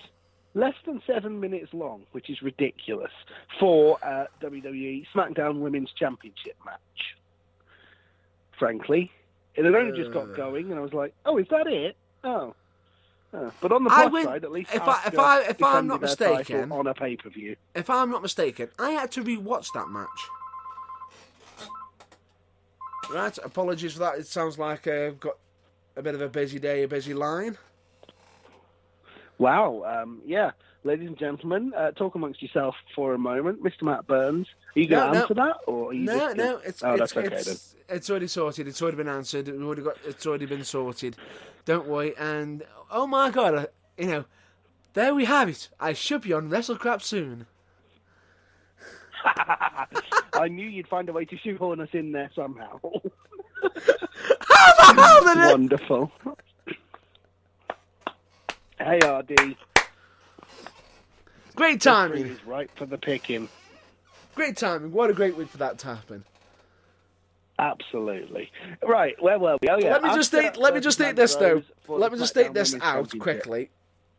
less than 7 minutes long, which is ridiculous, for a WWE SmackDown Women's Championship match. Frankly, it had only just got going, and I was like, "Oh, is that it? Oh." But on the plus side, at least if I'm not mistaken, on a pay-per-view. If I'm not mistaken, I had to rewatch that match. Right, apologies for that. It sounds like I've got a bit of a busy day, a busy line. Wow, yeah. Ladies and gentlemen, talk amongst yourself for a moment. Mr. Matt Burns, are you going to answer that? Or are you it's already sorted. It's already been answered. It's already been sorted. Don't worry. And, oh my God, there we have it. I should be on WrestleCrap soon. I knew you'd find a way to shoehorn us in there somehow. How the hell did it? Wonderful. Hey, RD. Great timing. Is right for the picking. Great timing. What a great week for that to happen. Absolutely. Right, where were we? Oh, yeah. Let me just state this, though. Let me just state this out quickly.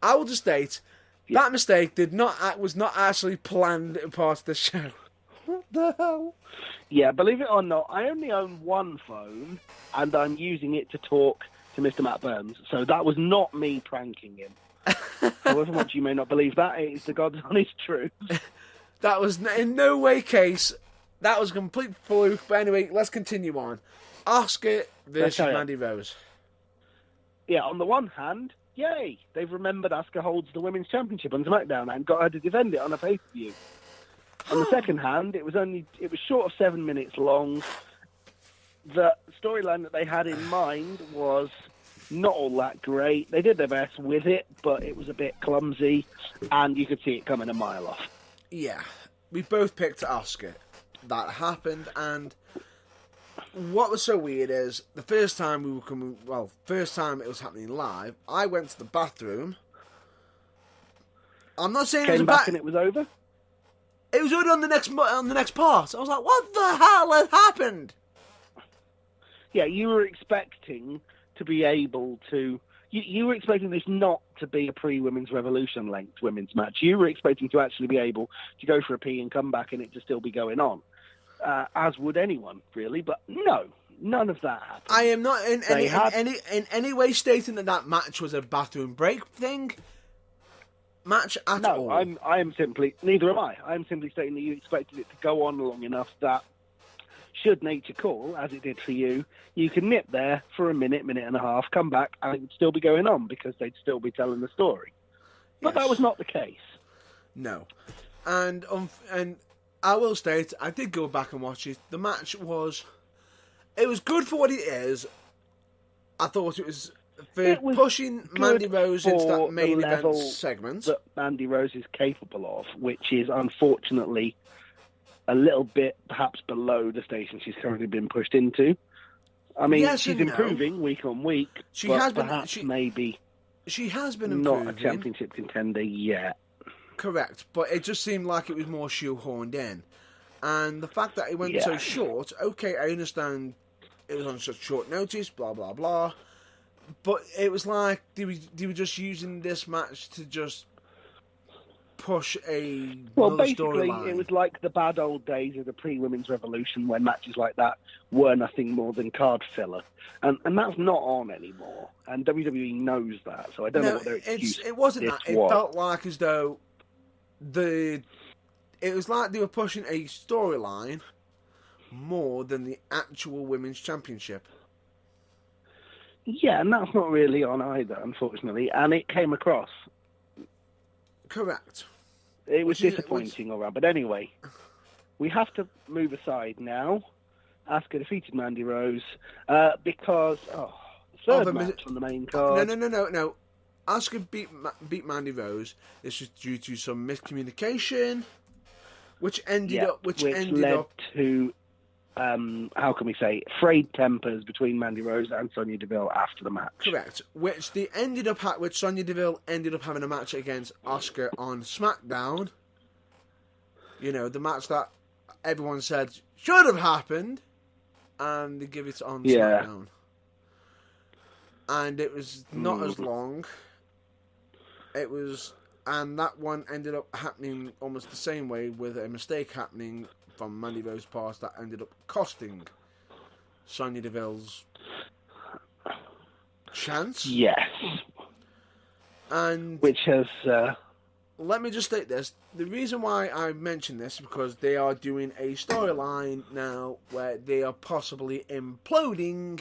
I will just state that mistake was not actually planned part of the show. What the hell? Yeah, believe it or not, I only own one phone, and I'm using it to talk to Mr. Matt Burns. So that was not me pranking him. However much you may not believe that, it is the God's honest truth. That was in no way case. That was a complete fluke. But anyway, let's continue on. Asuka versus Mandy Rose. Yeah, on the one hand, Yay! They've remembered Asuka holds the Women's Championship on SmackDown and got her to defend it on a pay-per-view. On the second hand, it was short of 7 minutes long. The storyline that they had in mind was not all that great. They did their best with it, but it was a bit clumsy, and you could see it coming a mile off. Yeah, we both picked Asuka. That happened, and what was so weird is the first time it was happening live, I went to the bathroom. I'm not saying Came back and it was over. It was already on the next part. I was like, what the hell had happened? Yeah, you were expecting to be able to... You were expecting this not to be a pre-Women's Revolution length women's match. You were expecting to actually be able to go for a pee and come back and it to still be going on. As would anyone, really. But no, none of that happened. I am not in any way stating that match was a bathroom break thing. Match at all. No, I am simply... Neither am I. I am simply stating that you expected it to go on long enough that should nature call, as it did for you, you can nip there for a minute and a half, come back, and it would still be going on because they'd still be telling the story. But that was not the case. No. And I will state, I did go back and watch it. The match was... It was good for what it is. I thought it was pushing Mandy Rose into that main event segment that Mandy Rose is capable of, which is unfortunately a little bit perhaps below the station she's currently been pushed into. I mean, yes, she's improving week on week. She has been, maybe she has been improving. Not a championship contender yet. Correct, but it just seemed like it was more shoehorned in. And the fact that it went so short, okay, I understand it was on such short notice, blah, blah, blah. But it was like they were just using this match to just push basically, storyline. It was like the bad old days of the pre-Women's Revolution when matches like that were nothing more than card filler. And that's not on anymore. And WWE knows that, so I don't know what their excuse it wasn't that. It felt like as though it was like they were pushing a storyline more than the actual Women's Championship. Yeah, and that's not really on either, unfortunately. And it came across. Correct. It was disappointing, all right. But anyway, we have to move aside now. Asuka defeated Mandy Rose because the third match on the main card. No. Asuka beat Mandy Rose. This was due to some miscommunication, which ended up to how can we say, frayed tempers between Mandy Rose and Sonya Deville after the match. Correct. Which Sonya Deville ended up having a match against Asuka on SmackDown. You know, the match that everyone said should have happened, and they give it on SmackDown. And it was not as long. And that one ended up happening almost the same way, with a mistake happening from Mandy Rose's part that ended up costing Sonya Deville's chance. Yes. And which has... let me just state this. The reason why I mention this is because they are doing a storyline now where they are possibly imploding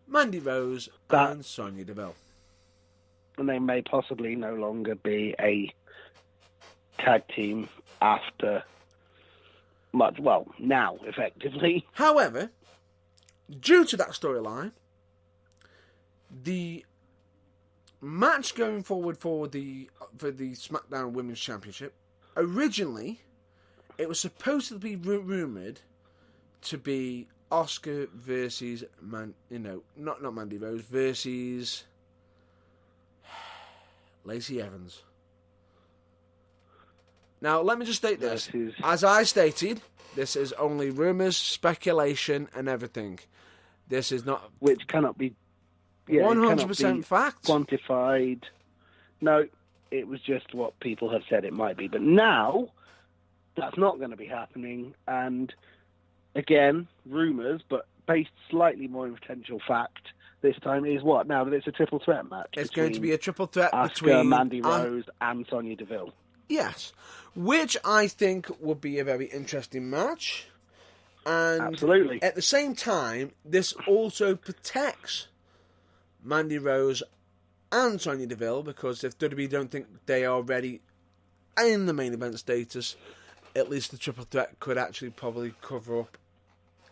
Mandy Rose and Sonya Deville. And they may possibly no longer be a tag team after... now, effectively. However, due to that storyline, the match going forward for the SmackDown Women's Championship, originally, it was supposed to be rumoured to be Asuka versus not Mandy Rose, versus Lacey Evans. Now, let me just state this. As I stated, this is only rumours, speculation, and everything. This is not... Which cannot be... 100% fact. Quantified. No, it was just what people have said it might be. But now, that's not going to be happening. And, again, rumours, but based slightly more on potential fact this time, is what? Now that it's a triple threat match. It's going to be a triple threat between Mandy Rose and Sonya Deville. Yes, which I think would be a very interesting match. And absolutely. At the same time, this also protects Mandy Rose and Sonya Deville, because if WWE don't think they are ready in the main event status, at least the triple threat could actually probably cover up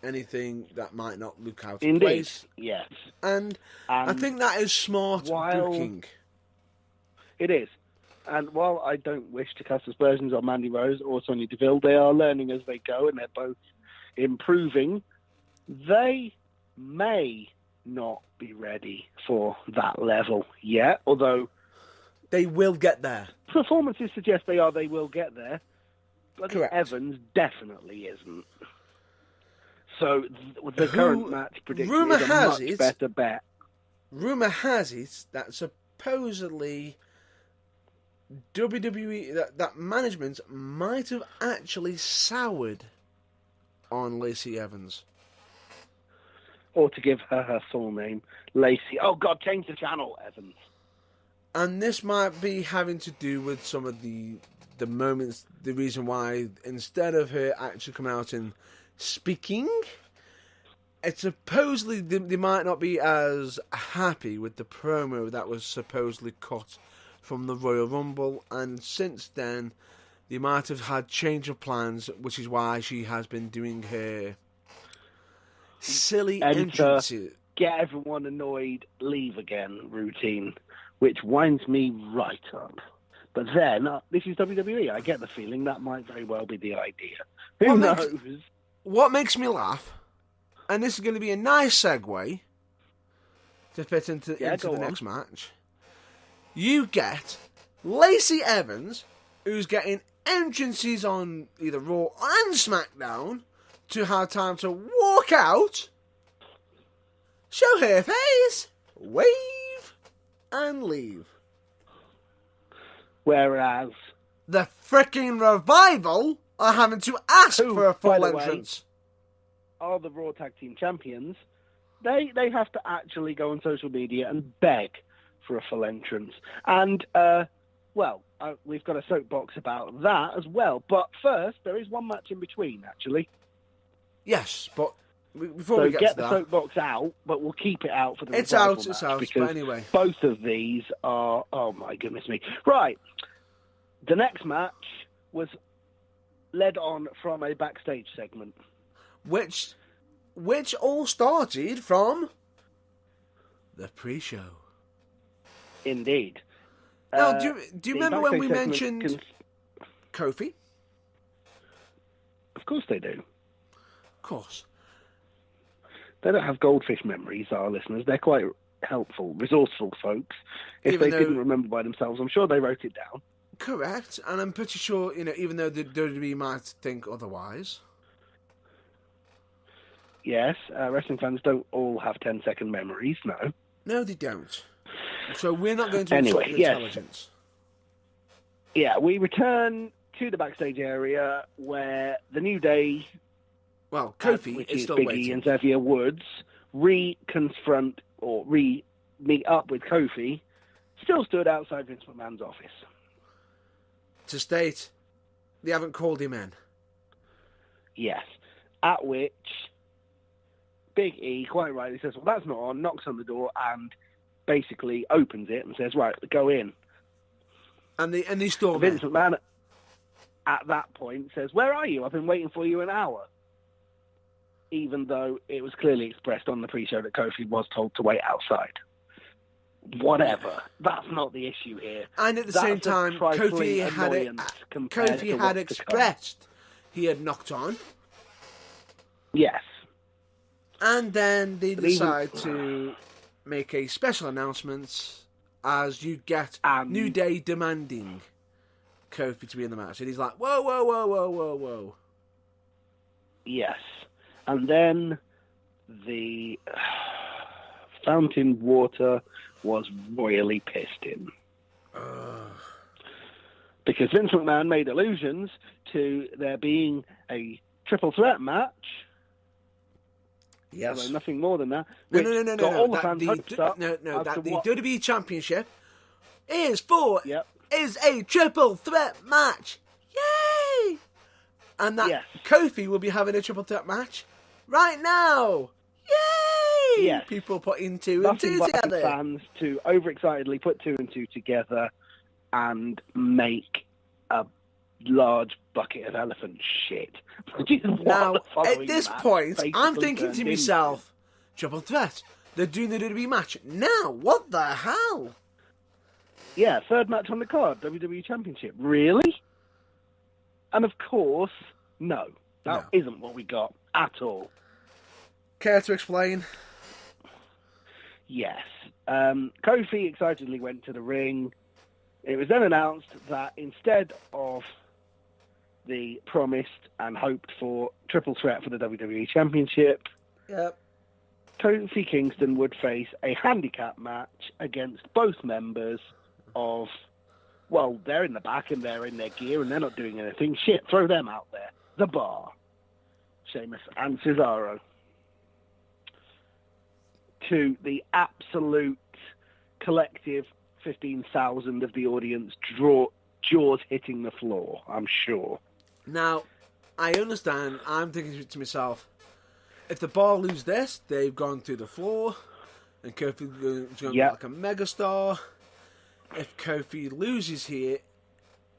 anything that might not look out of place. Yes. And I think that is smart booking. It is. And while I don't wish to cast aspersions on Mandy Rose or Sonya Deville, they are learning as they go and they're both improving. They may not be ready for that level yet, although they will get there. Performances suggest they will get there. But Evans definitely isn't. So the current match prediction is a much better bet. Rumour has it that supposedly WWE, that management might have actually soured on Lacey Evans. Or to give her full name, Lacey. Oh God, change the channel, Evans. And this might be having to do with some of the moments, the reason why instead of her actually coming out and speaking, it's supposedly they might not be as happy with the promo that was supposedly cut from the Royal Rumble, and since then they might have had change of plans, which is why she has been doing her silly entrances. Get everyone annoyed, leave again routine, which winds me right up. But then, this is WWE. I get the feeling that might very well be the idea. Who knows? What makes me laugh, and this is going to be a nice segue to fit into the next match. You get Lacey Evans, who's getting entrances on either Raw and SmackDown, to have time to walk out, show her face, wave, and leave. Whereas the frickin' Revival are having to ask for a full entrance. Are the Raw Tag Team Champions. They have to actually go on social media and beg for a full entrance. And, we've got a soapbox about that as well. But first, there is one match in between, actually. Yes, but before we get to the soapbox out, but we'll keep it out for the It's Revival out, match, it's out, because but anyway. Both of these are, oh my goodness me. Right, the next match was led on from a backstage segment. Which all started from the pre-show. Indeed. Now, do you remember when we mentioned Kofi? Of course they do. Of course. They don't have goldfish memories, our listeners. They're quite helpful, resourceful folks. If they didn't remember by themselves, I'm sure they wrote it down. Correct, and I'm pretty sure, even though the WWE might think otherwise. Yes, wrestling fans don't all have 10-second memories, no. No, they don't. So we're not going to insult their intelligence. Yeah, we return to the backstage area where the New Day, Kofi is still Big waiting. E and Xavier Woods, re-confront or re-meet up with Kofi, still stood outside Vince McMahon's office. To state, they haven't called him in. Yes. At which Big E, quite rightly, says, well, that's not on, knocks on the door and basically opens it and says, right, go in. And they storm Vince McMahon, at that point, says, where are you? I've been waiting for you an hour. Even though it was clearly expressed on the pre-show that Kofi was told to wait outside. Whatever. That's not the issue here. And at the same time, Kofi had expressed he had knocked on. Yes. And then they decide to make a special announcement as you get New Day demanding Kofi to be in the match. And he's like, whoa, whoa, whoa, whoa, whoa, whoa. Yes. And then the fountain water was royally pissed in. Because Vince McMahon made allusions to there being a triple threat match. Yes. Although nothing more than that. No. All the fans hoped up. The WWE Championship is a triple threat match. Yay! And that Kofi will be having a triple threat match right now. Yes. People putting two and Nothing two but together. fans to overexcitedly put two and two together and make a large bucket of elephant shit. Which is what Now, the following at this match point, I'm basically thinking to turned myself, triple threat. They're doing the WWE match. Now, what the hell? into. Yeah, third match on the card, WWE Championship. Really? And of course, no. That isn't what we got at all. Care to explain? Yes. Kofi excitedly went to the ring. It was then announced that instead of the promised and hoped for triple threat for the WWE Championship, Yep. Kofi Kingston would face a handicap match against both members of, well, they're in the back and they're in their gear and they're not doing anything. Shit, throw them out there. The Bar, Sheamus and Cesaro. To the absolute collective 15,000 of the audience, jaws hitting the floor, I'm sure. Now, I understand. I'm thinking to myself, if the Bar lose this, they've gone through the floor, and Kofi's going to be like a megastar. If Kofi loses here,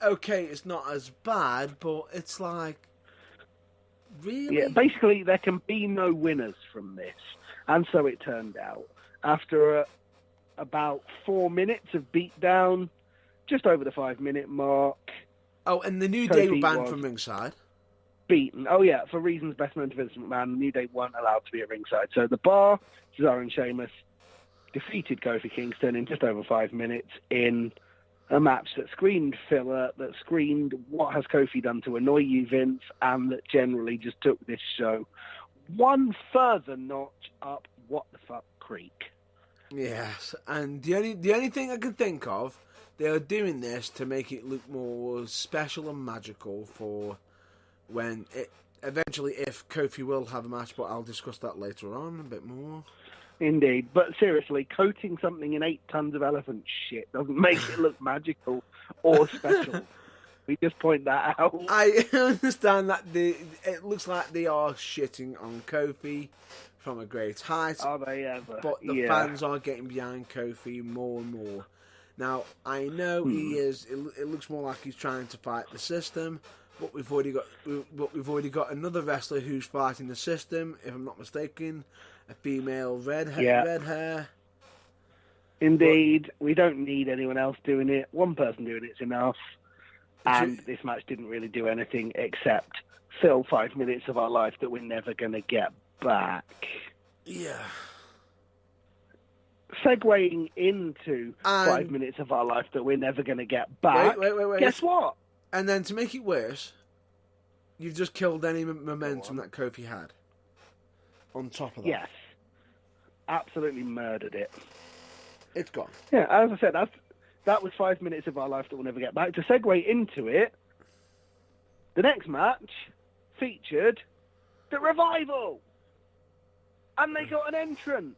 okay, it's not as bad, but it's like, really? Yeah, basically, there can be no winners from this. And so it turned out. After about 4 minutes of beatdown, just over the 5-minute mark. Oh, and the New Day were banned from ringside. Beaten. Oh, yeah, for reasons best known to Vince McMahon, the New Day weren't allowed to be at ringside. So the Bar, Cesaro and Sheamus, defeated Kofi Kingston in just over 5 minutes in a match that screamed filler, that screamed, what has Kofi done to annoy you, Vince, and that generally just took this show one further notch up what the fuck creek. Yes, and the only thing I can think of, they are doing this to make it look more special and magical for when it eventually, if Kofi will have a match, but I'll discuss that later on a bit more. Indeed, but seriously, coating something in 8 tons of elephant shit doesn't make it look magical or special. We just point that out. I understand that it looks like they are shitting on Kofi from a great height. Are they ever? But the fans are getting behind Kofi more and more. Now, I know he is. It looks more like he's trying to fight the system, but we've already got another wrestler who's fighting the system. If I'm not mistaken, a female red hair. Indeed, we don't need anyone else doing it. One person doing it's enough. And this match didn't really do anything except fill 5 minutes of our life that we're never going to get back. Yeah. Segueing into 5 minutes of our life that we're never going to get back. Wait. Guess what? And then to make it worse, you've just killed any momentum that Kofi had. On top of that. Yes. Absolutely murdered it. It's gone. Yeah, as I said, that was 5 minutes of our life that we'll never get back. To segue into it, the next match featured the Revival. And they got an entrance.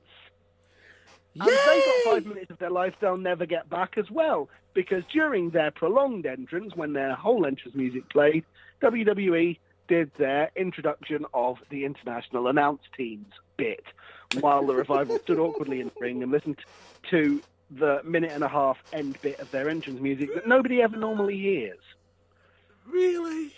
Yay! And they got 5 minutes of their life they'll never get back as well. Because during their prolonged entrance, when their whole entrance music played, WWE did their introduction of the International Announce Teams bit, while the Revival stood awkwardly in the ring and listened to the 1.5-minute end bit of their entrance music that nobody ever normally hears. Really?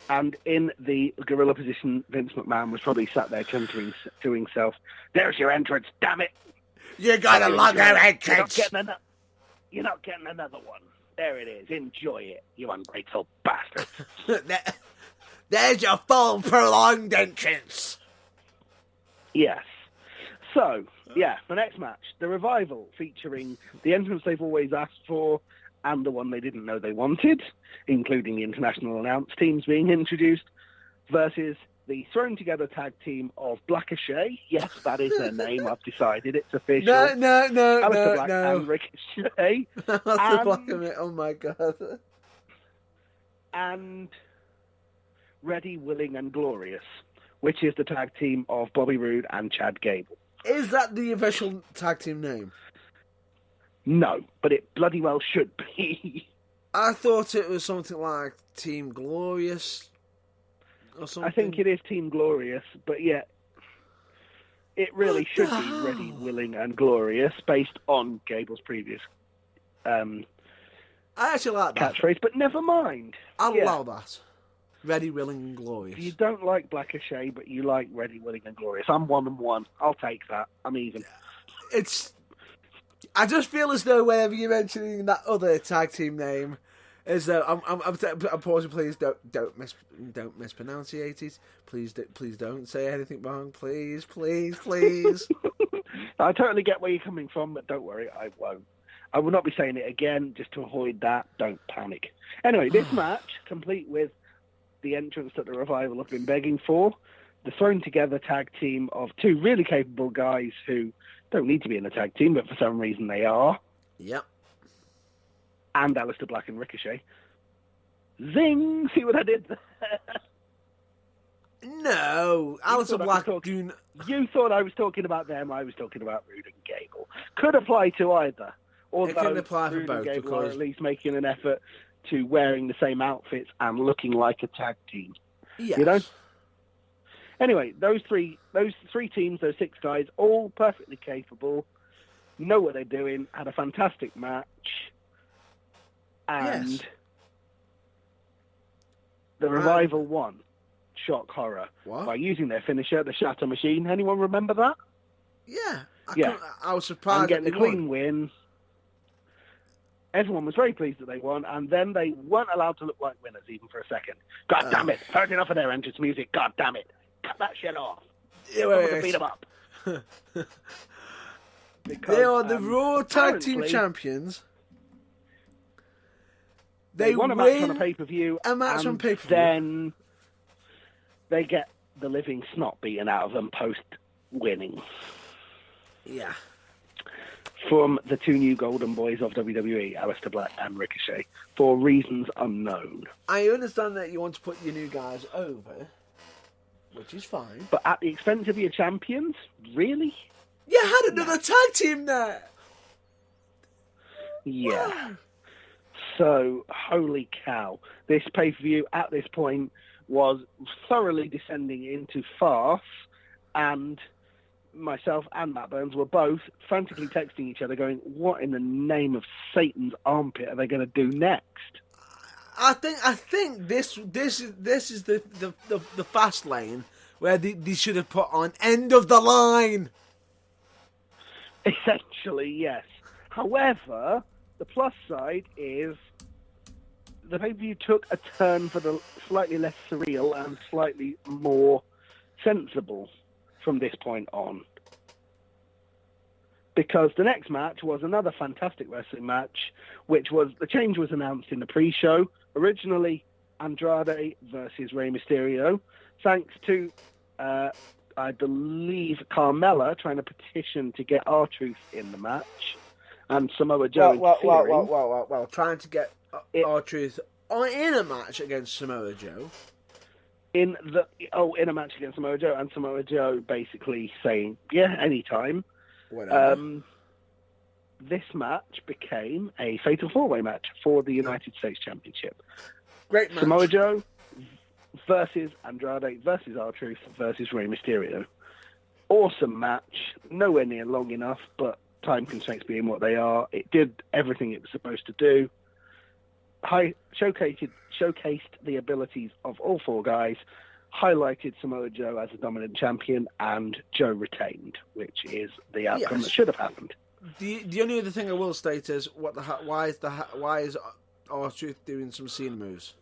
And in the gorilla position, Vince McMahon was probably sat there chuntering to himself, "There's your entrance, damn it! You got a longer entrance! You're not getting another one. There it is. Enjoy it, you ungrateful bastard." There's your full prolonged entrance! Yes. So, yeah, the next match, the Revival, featuring the entrance they've always asked for and the one they didn't know they wanted, including the International Announce Teams being introduced, versus the thrown-together tag team of Blackachet. Yes, that is their name. I've decided. It's official. No, Black and Ricochet. Oh, my God. And Ready, Willing, and Glorious, which is the tag team of Bobby Roode and Chad Gable. Is that the official tag team name? No, but it bloody well should be. I thought it was something like Team Glorious or something. I think it is Team Glorious, but yeah, It really should be Ready, Willing, and Glorious, based on Gable's previous I actually like that catchphrase, but never mind. I'll allow that. Ready, Willing, and Glorious. You don't like Black O'Shea, but you like Ready, Willing, and Glorious. I'm 1-1. I'll take that. I'm even. I just feel as though whenever you're mentioning that other tag team name, as though I'm pausing. Please don't mispronunciate it. Please don't say anything wrong. Please. I totally get where you're coming from, but don't worry, I won't. I will not be saying it again, just to avoid that. Don't panic. Anyway, this match, complete with the entrance that the Revival have been begging for, the thrown together tag team of two really capable guys who don't need to be in a tag team, but for some reason they are. Yep. And Aleister Black and Ricochet. Zing! See what I did there? No, Aleister Black. You thought I was talking about them. I was talking about Rude and Gable. Could apply to either. Although it can apply for Rude both, and Gable because are at least making an effort to wearing the same outfits and looking like a tag team. Yes. You know? Anyway, those three teams, those 6 guys, all perfectly capable, know what they're doing, had a fantastic match, and the Revival won. Shock horror. What? By using their finisher, the Shatter Machine. Anyone remember that? Yeah. Yeah. I was surprised. And getting a clean win. Everyone was very pleased that they won, and then they weren't allowed to look like winners even for a second. God damn it. Heard enough of their entrance music. God damn it. Cut that shit off. Yeah, beat them up. They are the Raw Tag Team Champions. They won a match on a pay-per-view. A match on pay-per-view. Then they get the living snot beaten out of them post-winning. Yeah. From the 2 new golden boys of WWE, Aleister Black and Ricochet, for reasons unknown. I understand that you want to put your new guys over, which is fine. But at the expense of your champions? Really? You had another tag team there! Yeah. Wow. So, holy cow. This pay-per-view, at this point, was thoroughly descending into farce, and myself and Matt Burns were both frantically texting each other going, what in the name of Satan's armpit are they going to do next? I think this is the fast lane where they should have put on end of the line. Essentially, yes. However, the plus side is the pay-per-view took a turn for the slightly less surreal and slightly more sensible from this point on. Because the next match was another fantastic wrestling match, which was, the change was announced in the pre-show. Originally, Andrade versus Rey Mysterio. Thanks to, I believe, Carmella trying to petition to get R-Truth in the match. And Samoa Joe interfering. Well, trying to get R-Truth in a match against Samoa Joe. In a match against Samoa Joe, and Samoa Joe basically saying, yeah, anytime. Whatever. This match became a fatal 4-way match for the United States Championship. Great match. Samoa Joe versus Andrade versus R-Truth versus Rey Mysterio. Awesome match. Nowhere near long enough, but time constraints being what they are, it did everything it was supposed to do. Showcased the abilities of all 4 guys, highlighted Samoa Joe as a dominant champion, and Joe retained, which is the outcome that should have happened. The only other thing I will state is why is R-Truth doing some Cena moves?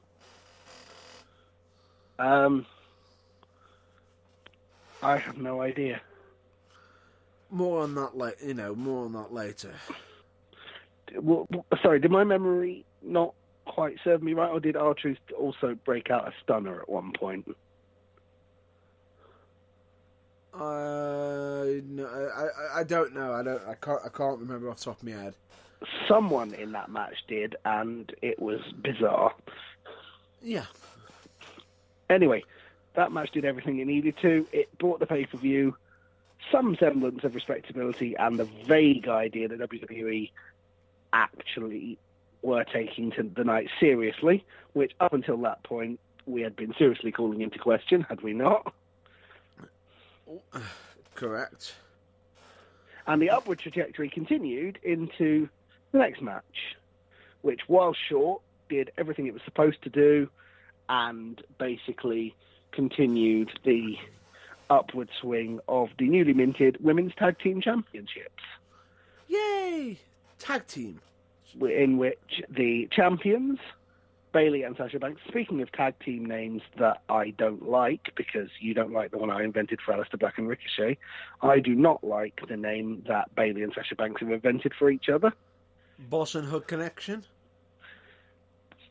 I have no idea. More on that later. Well, sorry, did my memory not quite serve me right, or did R-Truth also break out a stunner at one point? No, I don't know. I can't remember off the top of my head. Someone in that match did, and it was bizarre. Yeah. Anyway, that match did everything it needed to. It brought the pay-per-view some semblance of respectability and the vague idea that WWE actually were taking the night seriously, which up until that point we had been seriously calling into question, had we not? Correct. And the upward trajectory continued into the next match, which, while short, did everything it was supposed to do and basically continued the upward swing of the newly minted Women's Tag Team Championships. Yay! Tag team. In which the champions, Bayley and Sasha Banks, speaking of tag team names that I don't like, because you don't like the one I invented for Aleister Black and Ricochet, I do not like the name that Bayley and Sasha Banks have invented for each other. Boss and Hook Connection?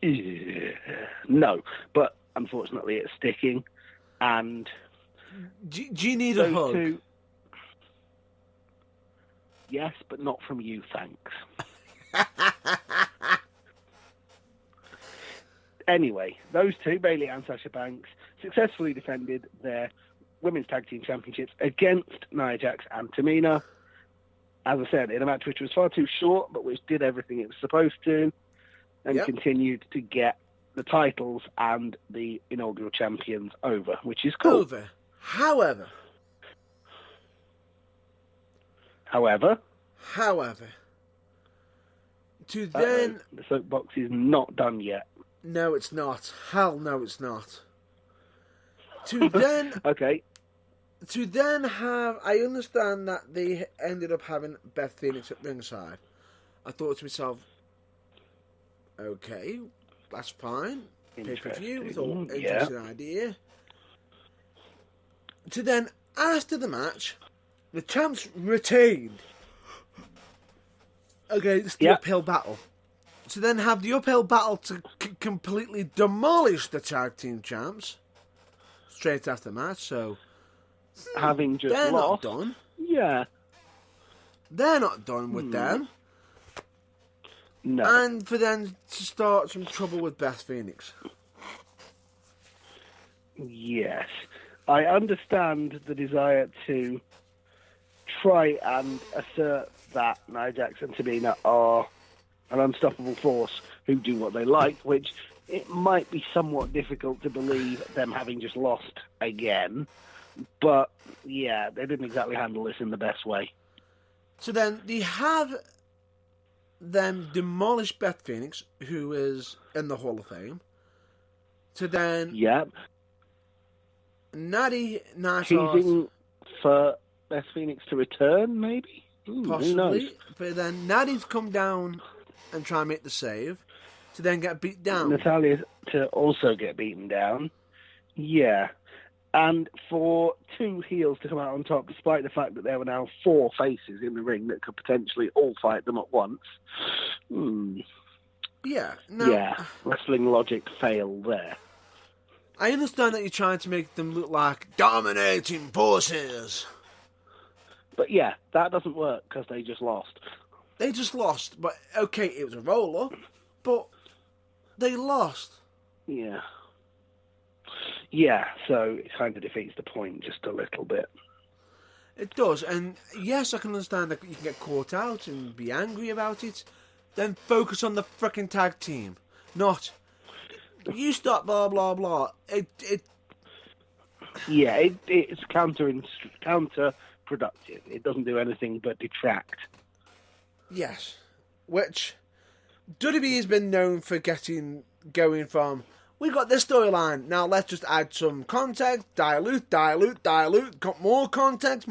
No, but unfortunately it's sticking. And do you need a hug? Two, yes, but not from you, thanks. Anyway, those two, Bayley and Sasha Banks, successfully defended their Women's Tag Team Championships against Nia Jax and Tamina. As I said, in a match which was far too short, but which did everything it was supposed to, and continued to get the titles and the inaugural champions over, which is cool. Over. However, to then... the soapbox is not done yet. No, it's not. Hell no, it's not. To then... Okay. To then have... I understand that they ended up having Beth Phoenix at ringside. I thought to myself, okay, that's fine. Pay-per-view, we thought, interesting idea. To then, after the match, the champs retained against the uphill battle. To then have the uphill battle to completely demolish the tag team champs straight after the match. So having just they're lost, not done. Yeah, they're not done with them. No, and for them to start some trouble with Beth Phoenix. Yes, I understand the desire to try and assert that Nia Jax and Tamina are an unstoppable force who do what they like, which it might be somewhat difficult to believe them having just lost again. But, yeah, they didn't exactly handle this in the best way. So then they have them demolish Beth Phoenix, who is in the Hall of Fame, to then... Yeah. Natty Night teasing for Beth Phoenix to return, maybe? Possibly. Who knows? But then Natty's come down and try and make the save, to then get beat down. Natalya to also get beaten down. Yeah. And for two heels to come out on top, despite the fact that there were now four faces in the ring that could potentially all fight them at once. Yeah. Now, yeah. Wrestling logic failed there. I understand that you're trying to make them look like dominating forces. But yeah, that doesn't work because they just lost. They just lost. But, okay, it was a roll-up, but they lost. Yeah. Yeah, so it kind of defeats the point just a little bit. It does, and yes, I can understand that you can get caught out and be angry about it. Then focus on the frickin' tag team, not you stop blah blah blah. Yeah, it's counterproductive. It doesn't do anything but detract. Yes, which WWE has been known for going from. We got this storyline. Now let's just add some context, dilute, got more context,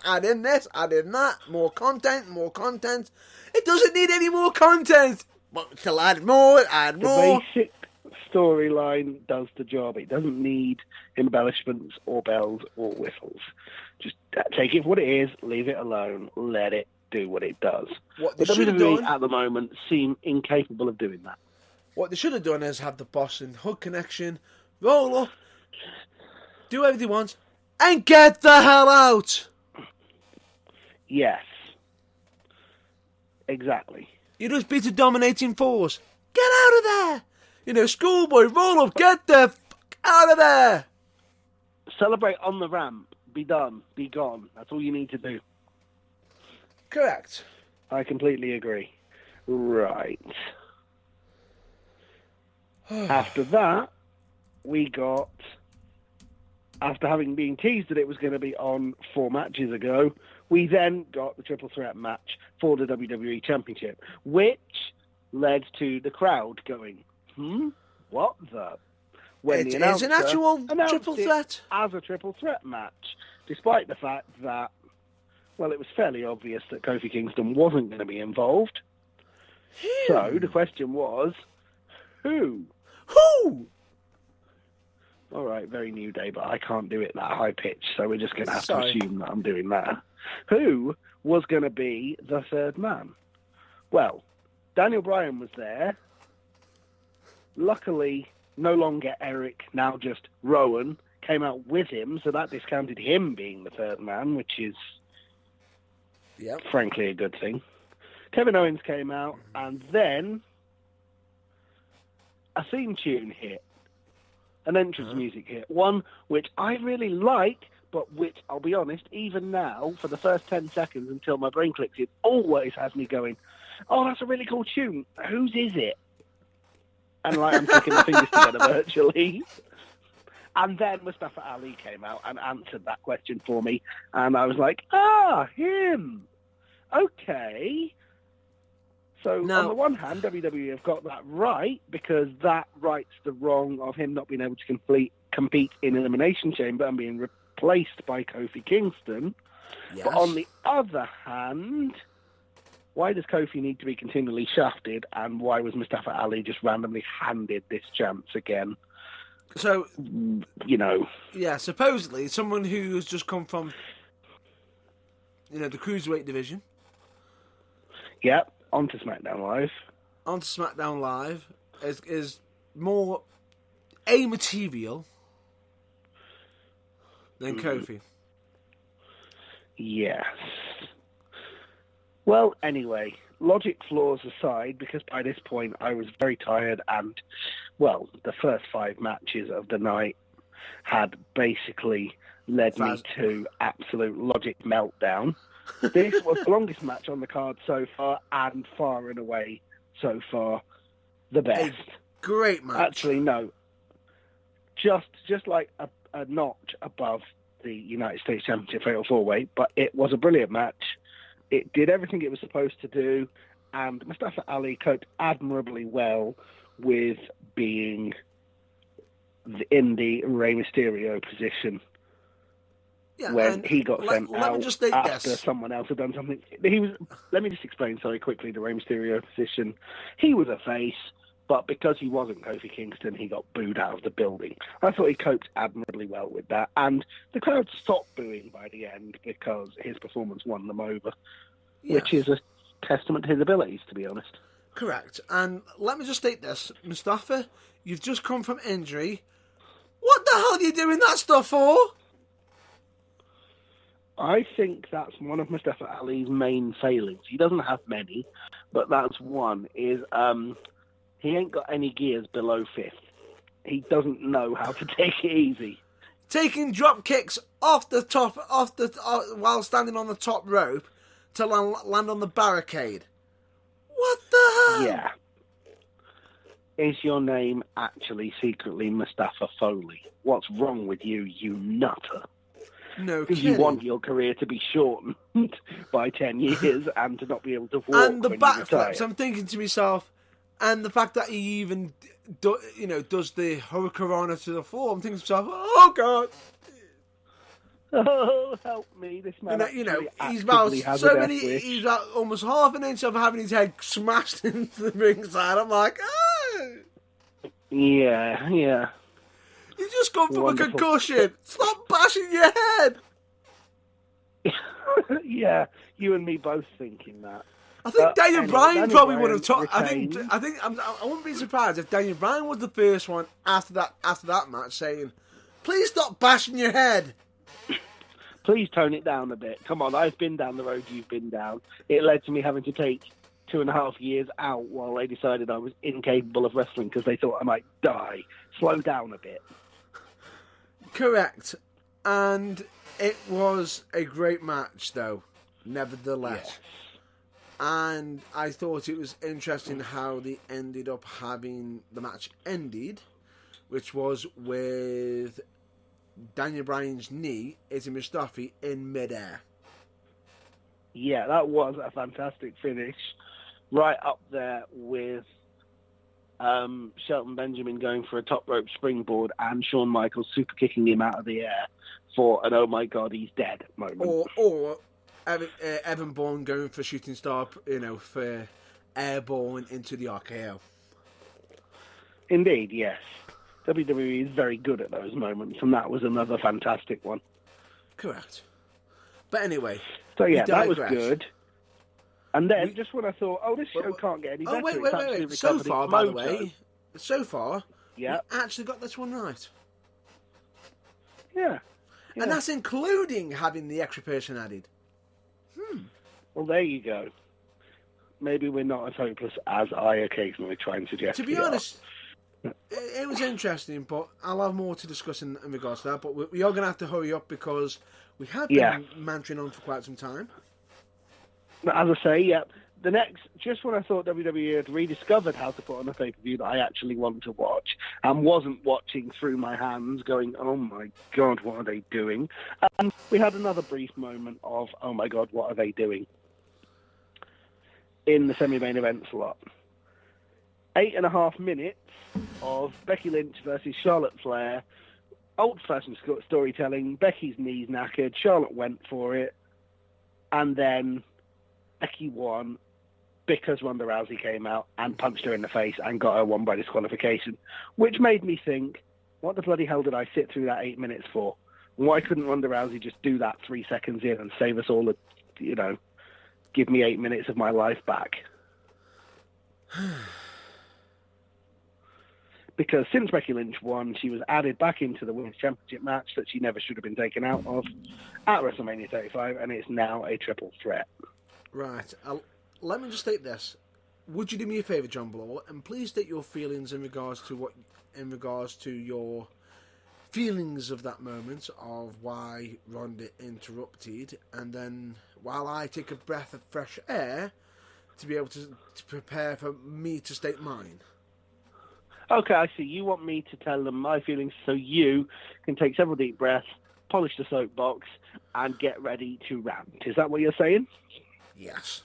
add in this, add in that, more content. It doesn't need any more content. But to add more. The basic storyline does the job. It doesn't need embellishments or bells or whistles. Just take it for what it is, leave it alone, let it do what it does. What they but should have WWE done at the moment seem incapable of doing that. What they should have done is have the Boss and Hook connection, roll up, do everything they want, and get the hell out! Yes. Exactly. You just beat a dominating force. Get out of there! You know, schoolboy, roll up, get the fuck out of there! Celebrate on the ramp. Be done. Be gone. That's all you need to do. Correct. I completely agree. Right. After that, we got after having been teased that it was going to be on 4 matches ago, we then got the triple threat match for the WWE Championship, which led to the crowd going, what the? When it is an actual triple threat. As a triple threat match, despite the fact that, well, it was fairly obvious that Kofi Kingston wasn't going to be involved. So the question was, who? Who? All right, very New Day, but I can't do it that high pitch, so we're just going to have to assume that I'm doing that. Who was going to be the third man? Well, Daniel Bryan was there. Luckily, no longer Eric, now just Rowan, came out with him, so that discounted him being the third man, which is, frankly, a good thing. Kevin Owens came out, and then a theme tune hit. An entrance music hit. One which I really like, but which, I'll be honest, even now, for the first 10 seconds until my brain clicks, it always has me going, oh, that's a really cool tune. Whose is it? And I'm clicking my fingers together virtually. And then Mustafa Ali came out and answered that question for me. And I was like, him. Okay. So, on the one hand, WWE have got that right, because that rights the wrong of him not being able to compete in Elimination Chamber and being replaced by Kofi Kingston. Yes. But on the other hand, why does Kofi need to be continually shafted, and why was Mustafa Ali just randomly handed this chance again? So, Yeah, supposedly, someone who's just come from, the Cruiserweight division. Yep. Onto SmackDown Live is more material than Kofi. Yes. Well, anyway, logic flaws aside, because by this point I was very tired and, well, the first 5 matches of the night had basically led me to absolute logic meltdown. This was the longest match on the card so far, and far and away so far the best. A great match. Actually, no. Just like a notch above the United States Championship Fatal 4-Way, but it was a brilliant match. It did everything it was supposed to do, and Mustafa Ali coped admirably well with being in the Rey Mysterio position. Yeah, when he got sent out after this. Someone else had done something. Let me just explain, quickly, the Rey Mysterio position. He was a face, but because he wasn't Kofi Kingston, he got booed out of the building. I thought he coped admirably well with that, and the crowd stopped booing by the end because his performance won them over, which is a testament to his abilities, to be honest. Correct. And let me just state this. Mustafa, you've just come from injury. What the hell are you doing that stuff for? I think that's one of Mustafa Ali's main failings. He doesn't have many, but that's one, is he ain't got any gears below 5th. He doesn't know how to take it easy. Taking drop kicks off the top, while standing on the top rope to land on the barricade. What the hell? Yeah. Is your name actually secretly Mustafa Foley? What's wrong with you, you nutter? No kidding. You want your career to be shortened by 10 years and to not be able to walk and the when backflips, I'm thinking to myself, and the fact that he even does the hurricanrana to the floor, I'm thinking to myself, oh God. Oh, help me! This man, he's about he's about almost half an inch of having his head smashed into the ringside. I'm like, oh. Yeah. You just got from a concussion. Stop bashing your head. Yeah, you and me both thinking that. I think Daniel Bryan probably would have talked. I wouldn't be surprised if Daniel Bryan was the first one after that match saying, "Please stop bashing your head. Please tone it down a bit. Come on, I've been down the road you've been down. It led to me having to take 2.5 years out while they decided I was incapable of wrestling because they thought I might die. Slow down a bit." Correct. And it was a great match, though, nevertheless. Yes. And I thought it was interesting how they ended up having the match ended, which was with Daniel Bryan's knee into Mustafi in midair. Yeah, that was a fantastic finish. Right up there with Shelton Benjamin going for a top rope springboard and Shawn Michaels super kicking him out of the air for an "oh my god, he's dead" moment. Or Evan Bourne going for shooting star, for airborne into the RKO. Indeed, yes. WWE is very good at those moments, and that was another fantastic one. Correct. But anyway, so yeah, that was good. And then, just when I thought, this show can't get any better. Wait. So far, by the way, we actually got this one right. Yeah. And that's including having the extra person added. Well, there you go. Maybe we're not as hopeless as I occasionally try and suggest. To be honest, it was interesting, but I'll have more to discuss in regards to that. But we are going to have to hurry up because we have been mantling on for quite some time. As I say, the next, just when I thought WWE had rediscovered how to put on a pay-per-view that I actually want to watch and wasn't watching through my hands going, oh my God, what are they doing? And we had another brief moment of, oh my God, what are they doing? In the semi-main event slot. 8.5 minutes of Becky Lynch versus Charlotte Flair. Old-fashioned storytelling. Becky's knees knackered. Charlotte went for it. And then Becky won because Ronda Rousey came out and punched her in the face and got her one by disqualification, which made me think, what the bloody hell did I sit through that 8 minutes for? Why couldn't Ronda Rousey just do that 3 seconds in and save us all, give me 8 minutes of my life back? Because since Becky Lynch won, she was added back into the Women's Championship match that she never should have been taken out of at WrestleMania 35, and it's now a triple threat. Right. Let me just state this. Would you do me a favour, John Blow, and please state your feelings in regards to your feelings of that moment of why Ronda interrupted, and then while I take a breath of fresh air to be able to prepare for me to state mine. Okay, I see. You want me to tell them my feelings so you can take several deep breaths, polish the soapbox, and get ready to rant. Is that what you're saying? Yes.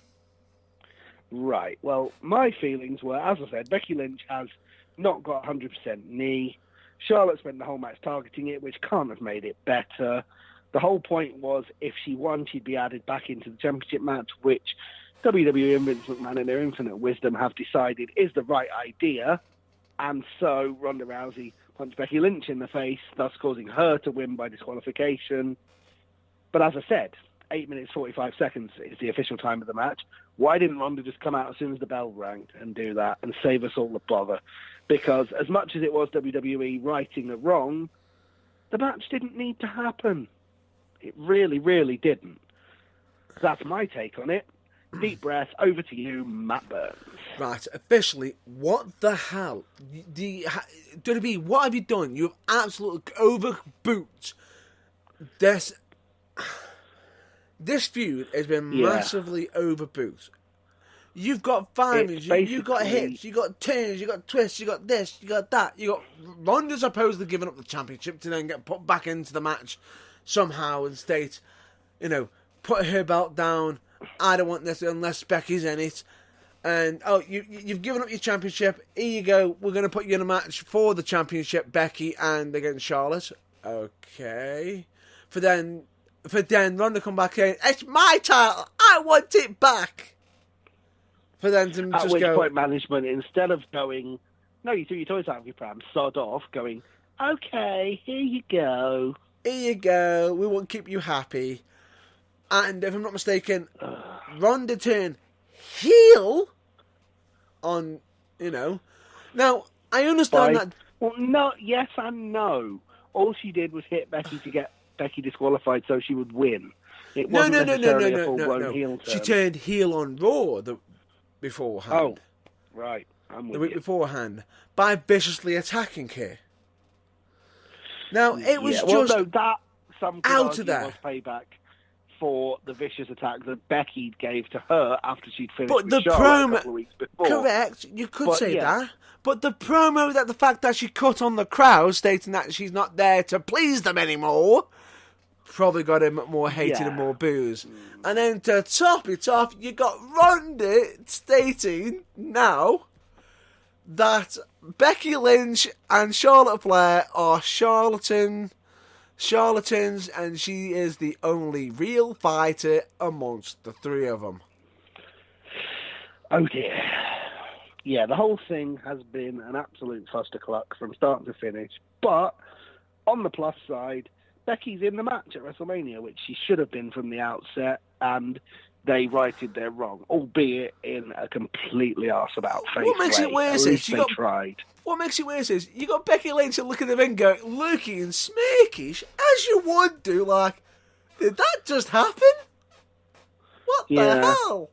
Right. Well, my feelings were, as I said, Becky Lynch has not got 100% knee. Charlotte spent the whole match targeting it, which can't have made it better. The whole point was if she won, she'd be added back into the championship match, which WWE and Vince McMahon in their infinite wisdom have decided is the right idea. And so Ronda Rousey punched Becky Lynch in the face, thus causing her to win by disqualification. But as I said, 8 minutes, 45 seconds is the official time of the match. Why didn't Ronda just come out as soon as the bell rang and do that and save us all the bother? Because as much as it was WWE righting a wrong, the match didn't need to happen. It really, really didn't. That's my take on it. Deep breath, over to you, Matt Burns. Right, officially, what the hell? WWE, what have you done? You've absolutely overbooked this. This feud has been massively overbooked. You've got fires, you've got hits, you've got turns, you've got twists, you've got this, you got that. You got Ronda supposedly giving up the championship to then get put back into the match somehow and state, put her belt down. I don't want this unless Becky's in it. And, you've given up your championship. Here you go. We're going to put you in a match for the championship, Becky and against Charlotte. Okay. For then Ronda come back in. It's my title. I want it back. For them to At just which go. point management, instead of going, no, you threw your toys out of your pram, sod off, going, okay, here you go. Here you go. We won't keep you happy. And if I'm not mistaken, Ronda turned heel on, Now, I understand that. Well, no, yes and no. All she did was hit Becky to get Becky disqualified so she would win. It wasn't necessarily a full-blown heel turn. She turned heel on Raw beforehand. Oh, right. I'm with the week you. beforehand by viciously attacking her. Now, it was just that some could out argue of that. was payback for the vicious attack that Becky gave to her after she'd finished but with the Charlotte promo, a couple of weeks before. Correct, you could say that. But the promo, that the fact that she cut on the crowd, stating that she's not there to please them anymore, probably got him more hated and more boos. And then to top it off, you got Ronda stating now that Becky Lynch and Charlotte Flair are charlatans, and she is the only real fighter amongst the three of them. Oh dear. Yeah, the whole thing has been an absolute clustercluck from start to finish. But on the plus side, Becky's in the match at WrestleMania, which she should have been from the outset, and they righted their wrong, albeit in a completely arse-about-face way. What makes it worse is they tried. What makes it worse is you got Becky Lynch looking at the ring going, looking smirkish, as you would do, like, did that just happen? What the hell?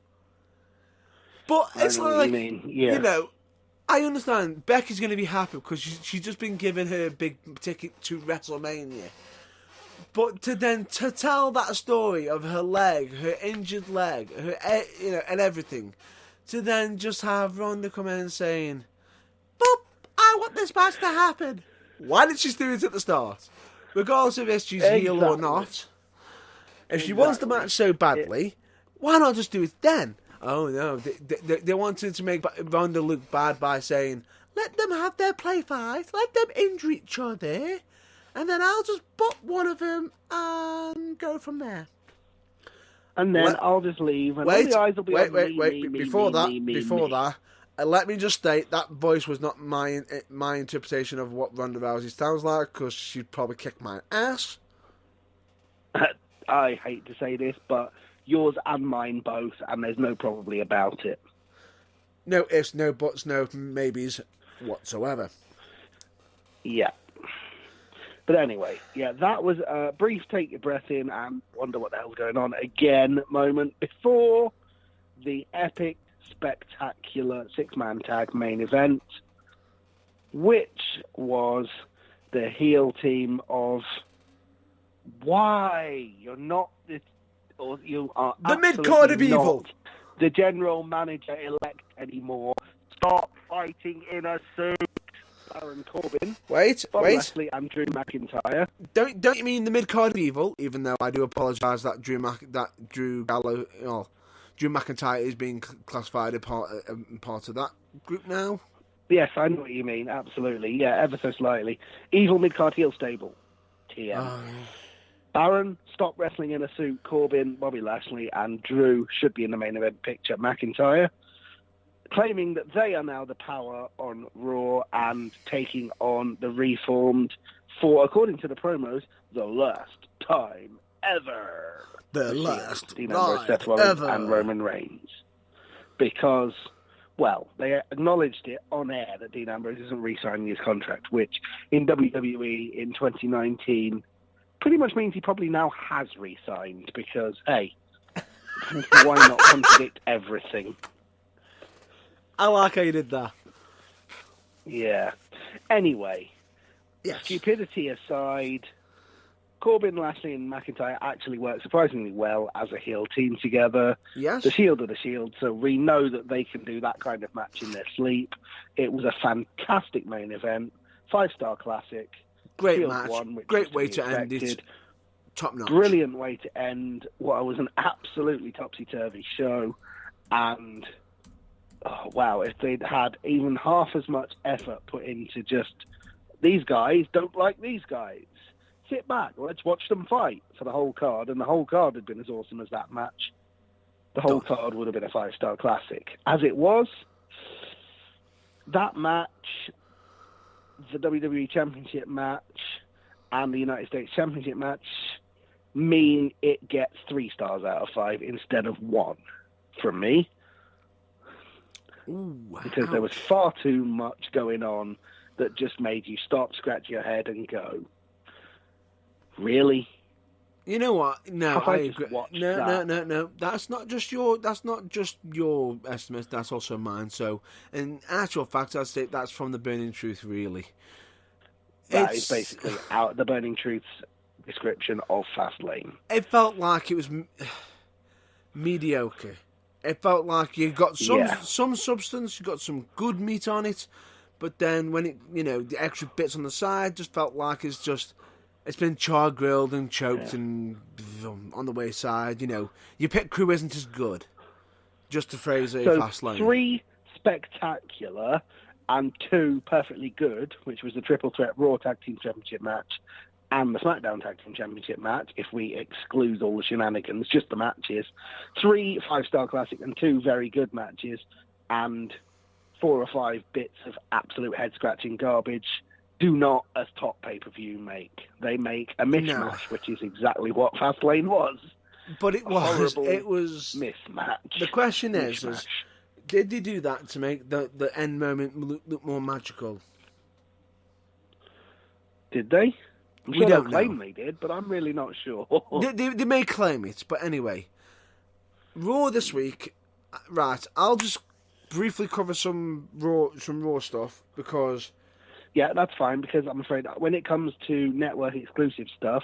But it's like, you know, I understand Becky's going to be happy because she's just been given her big ticket to WrestleMania. But to tell that story of her leg, her injured leg, her, you know, and everything, to then just have Ronda come in saying, "Boop, I want this match to happen." Why did she do it at the start? Regardless of if she's heel or not. If she wants the match so badly, why not just do it then? Oh no, they wanted to make Ronda look bad by saying, "Let them have their play fight, let them injure each other, and then I'll just bop one of them and go from there." And then I'll just leave, and all the eyes will be on me. Before that, let me just state that voice was not my interpretation of what Ronda Rousey sounds like, because she'd probably kick my ass. I hate to say this, but yours and mine both, and there's no probably about it. No ifs, no buts, no maybes whatsoever. Yeah. But anyway, yeah, that was a brief take your breath in and wonder what the hell's going on again moment before the epic, spectacular six-man tag main event, which was the heel team of why you're not this, or you are the mid-card of evil, the general manager elect anymore. Stop fighting in a suit. Baron Corbin. Wait. Lashley and Drew McIntyre. Don't you mean the mid-card of evil? Even though I do apologise that Drew McIntyre is being classified as part of that group now. Yes, I know what you mean. Absolutely, yeah, ever so slightly. Evil mid-card heel stable. TM. Oh. Baron, stop wrestling in a suit. Corbin, Bobby Lashley, and Drew should be in the main event picture. McIntyre, claiming that they are now the power on Raw and taking on the Reformed for, according to the promos, the last time ever. The last Dean Ambrose, Seth Rollins, and Roman Reigns. Because, well, they acknowledged it on air that Dean Ambrose isn't re-signing his contract, which in WWE in 2019 pretty much means he probably now has re-signed because, hey, why not contradict everything? I like how you did that. Yeah. Anyway, yes. Stupidity aside, Corbin, Lashley, and McIntyre actually work surprisingly well as a heel team together. Yes. The Shield are the Shield, so we know that they can do that kind of match in their sleep. It was a fantastic main event, 5-star classic. Great Shield match. won, Great way to end it. Top notch. Brilliant way to end what was an absolutely topsy-turvy show. And, oh, wow, if they'd had even half as much effort put into just, these guys don't like these guys. Sit back, let's watch them fight for the whole card. And the whole card had been as awesome as that match. The whole card would have been a 5-star classic. As it was, that match, the WWE Championship match and the United States Championship match mean it gets 3 stars out of 5 instead of 1 from me. Ooh, because there was far too much going on that just made you stop, scratch your head and go, really? You know what? No, I agree. No. That's not just your estimates. That's also mine. So, in actual fact, I'd say that's from the Burning Truth. Really, That is basically out the Burning Truth's description of Fastlane. It felt like it was mediocre. It felt like you got some substance, you got some good meat on it, but then when it, the extra bits on the side just felt like it's been char grilled and choked and on the wayside. Your pit crew isn't as good. Just to phrase a Fastlane. 3 spectacular and 2 perfectly good, which was the Triple Threat Raw Tag Team Championship match and the SmackDown Tag Team Championship match, if we exclude all the shenanigans, just the matches. 3 5-star classic and 2 very good matches, and 4 or 5 bits of absolute head-scratching garbage do not, as top pay-per-view, make. They make a mishmash, which is exactly what Fastlane was. But it was mismatch. The question is, did they do that to make the end moment look more magical? Did they? I'm sure they'll claim they did, but I'm really not sure. They may claim it, but anyway. Raw this week, right, I'll just briefly cover some Raw stuff, because... Yeah, that's fine, because I'm afraid when it comes to network exclusive stuff,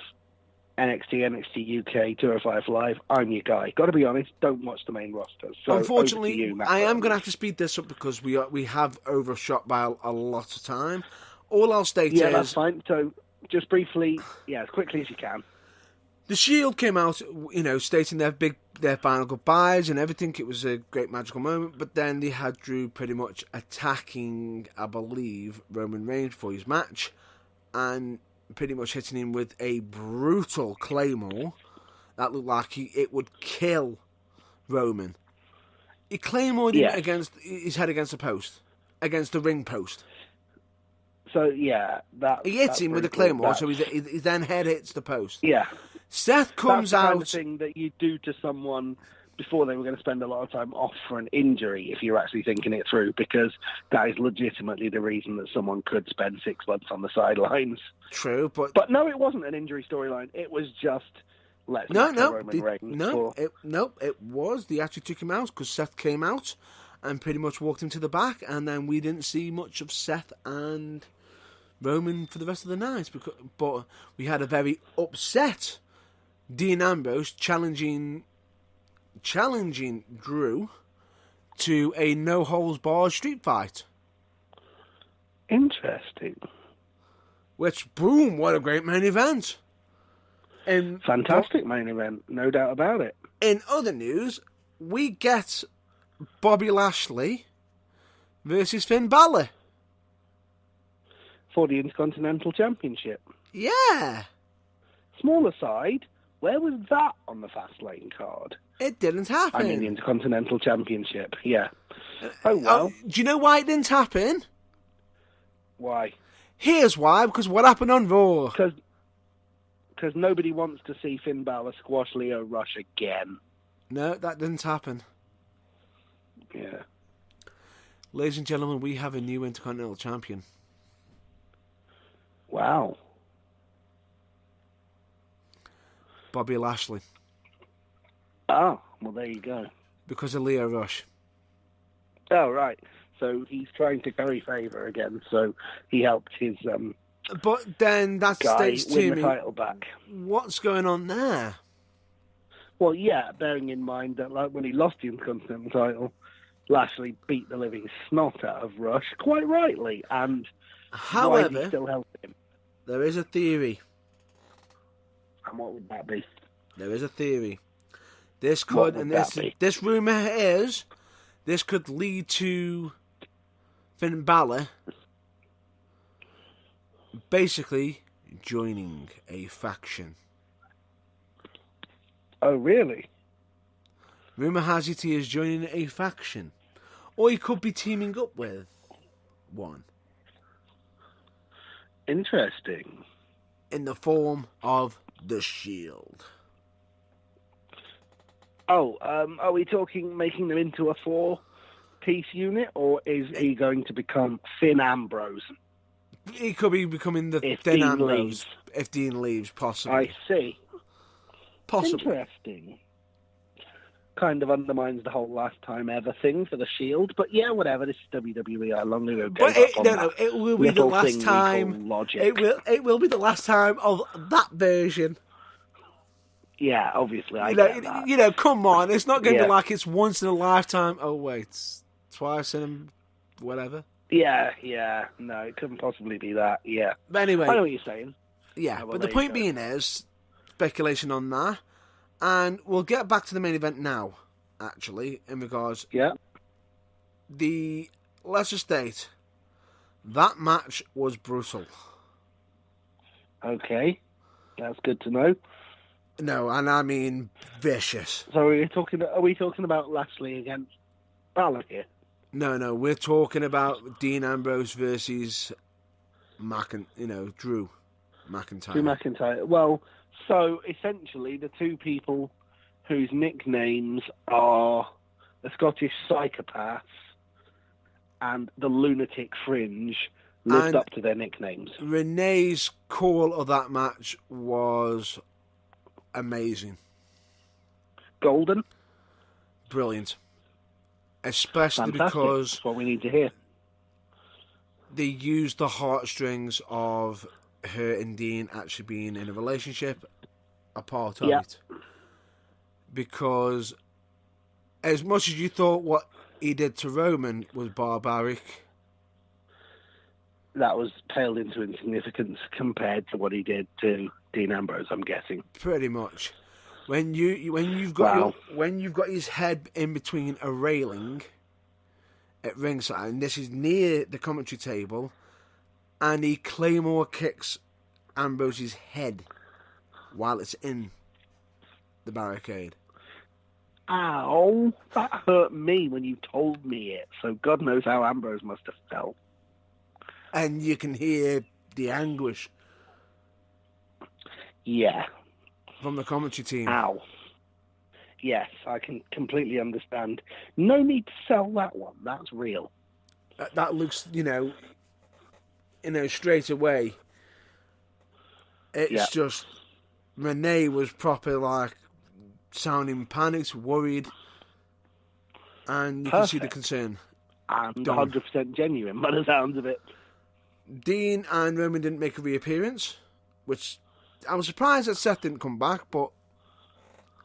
NXT, NXT UK, 205 Live, I'm your guy. Got to be honest, don't watch the main roster. So unfortunately, I am going to have to speed this up because we have overshot by a lot of time. All I'll state is... Yeah, that's fine. So, just briefly, as quickly as you can. The Shield came out, stating their final goodbyes and everything. It was a great magical moment, but then they had Drew pretty much attacking, I believe, Roman Reigns for his match, and pretty much hitting him with a brutal Claymore that looked like it would kill Roman. He Claymored him against his head against the post, against the ring post. So, he hits him with a Claymore, so his then head hits the post. Yeah. Seth comes out. That's the out. kind of thing that you do to someone before they were going to spend a lot of time off for an injury, if you're actually thinking it through, because that is legitimately the reason that someone could spend 6 months on the sidelines. True, but no, it wasn't an injury storyline. It was just Roman Reigns. It was. They actually took him out because Seth came out and pretty much walked him to the back, and then we didn't see much of Seth and Roman for the rest of the night. But we had a very upset Dean Ambrose challenging Drew to a no-holds-barred street fight. Interesting. Which, boom, what a great main event. Fantastic main event, no doubt about it. In other news, we get Bobby Lashley versus Finn Balor. For the Intercontinental Championship. Yeah. Small aside, where was that on the Fastlane card? It didn't happen. I mean, the Intercontinental Championship, yeah. Oh, well. Do you know why it didn't happen? Why? Here's why, because what happened on Raw? Because nobody wants to see Finn Balor squash Leo Rush again. No, that didn't happen. Yeah. Ladies and gentlemen, we have a new Intercontinental Champion. Wow. Bobby Lashley. Oh, well, there you go. Because of Leo Rush. Oh, right. So he's trying to curry favour again, so he helped his but then that states to win me, the title back. What's going on there? Well, yeah, bearing in mind that when he lost the Intercontinental title, Lashley beat the living snot out of Rush, quite rightly, and however, he still helped him. There is a theory. And what would that be? There is a theory. This could, and this rumour is, this could lead to Finn Balor basically joining a faction. Oh, really? Rumour has it he is joining a faction. Or he could be teaming up with one. Interesting. In the form of the Shield. Oh, are we talking making them into a 4-piece unit, or is he going to become Finn Ambrose? He could be becoming the Finn Ambrose if Dean leaves, possibly. I see. Possibly. Interesting. kind of undermines the whole last time ever thing for the Shield. But yeah, whatever. This is WWE. I long ago gave up on that. It will be the last time. It will be the last time of that version. Yeah, obviously. I get that. You know, come on. It's not going to be like it's once in a lifetime. Oh wait, it's twice in whatever. Yeah. No, it couldn't possibly be that. Yeah. But anyway, I know what you're saying. Yeah, but the point being is speculation on that. And we'll get back to the main event now, actually, in regards... Yeah. Let's just state, that match was brutal. Okay. That's good to know. No, and I mean vicious. So are we talking about Lashley against Balor here? No, we're talking about Dean Ambrose versus Drew McIntyre. Drew McIntyre. Well... So, essentially, the two people whose nicknames are the Scottish Psychopaths and the Lunatic Fringe lived up to their nicknames. Renee's call of that match was amazing. Golden? Brilliant. Especially Fantastic. Because... That's what we need to hear. They used the heartstrings of her and Dean actually being in a relationship a part of it, because as much as you thought what he did to Roman was barbaric, that was paled into insignificance compared to what he did to Dean Ambrose, I'm guessing. Pretty much. When you've got his head in between a railing at ringside, and this is near the commentary table, and he Claymore kicks Ambrose's head while it's in the barricade. Ow! That hurt me when you told me it, so God knows how Ambrose must have felt. And you can hear the anguish. Yeah. From the commentary team. Ow. Yes, I can completely understand. No need to sell that one. That's real. That looks, straight away. It's just... Renee was proper, sounding panicked, worried, and you can see the concern. And 100% genuine by the sounds of it. Dean and Roman didn't make a reappearance, which I was surprised that Seth didn't come back, but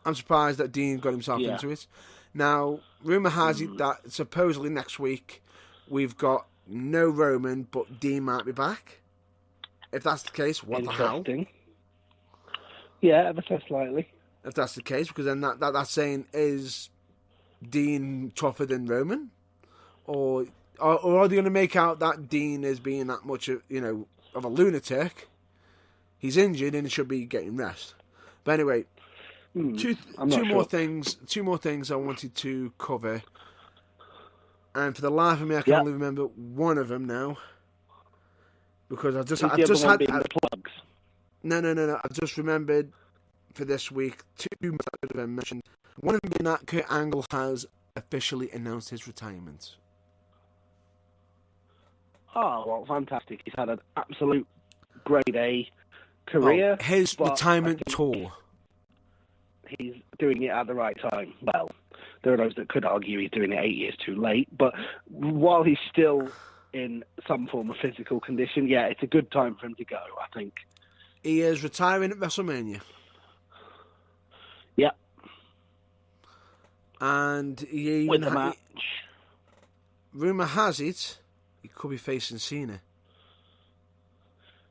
I'm surprised that Dean got himself into it. Now, rumour has it that supposedly next week we've got no Roman, but Dean might be back. If that's the case, what the hell? Yeah, ever so slightly. If that's the case, because then that's saying, is Dean tougher than Roman? Or are they going to make out that Dean is being that much of a lunatic? He's injured and he should be getting rest. But anyway, two more things I wanted to cover. And for the life of me, I can only remember one of them now. Because I just had the plugs. No. I just remembered for this week 2 that could have been mentioned. One of them being that Kurt Angle has officially announced his retirement. Oh, well, fantastic. He's had an absolute grade A career. His retirement tour. He's doing it at the right time. Well, there are those that could argue he's doing it 8 years too late, but while he's still in some form of physical condition, it's a good time for him to go, I think. He is retiring at WrestleMania. Yeah. And he with a match. Rumour has it, he could be facing Cena.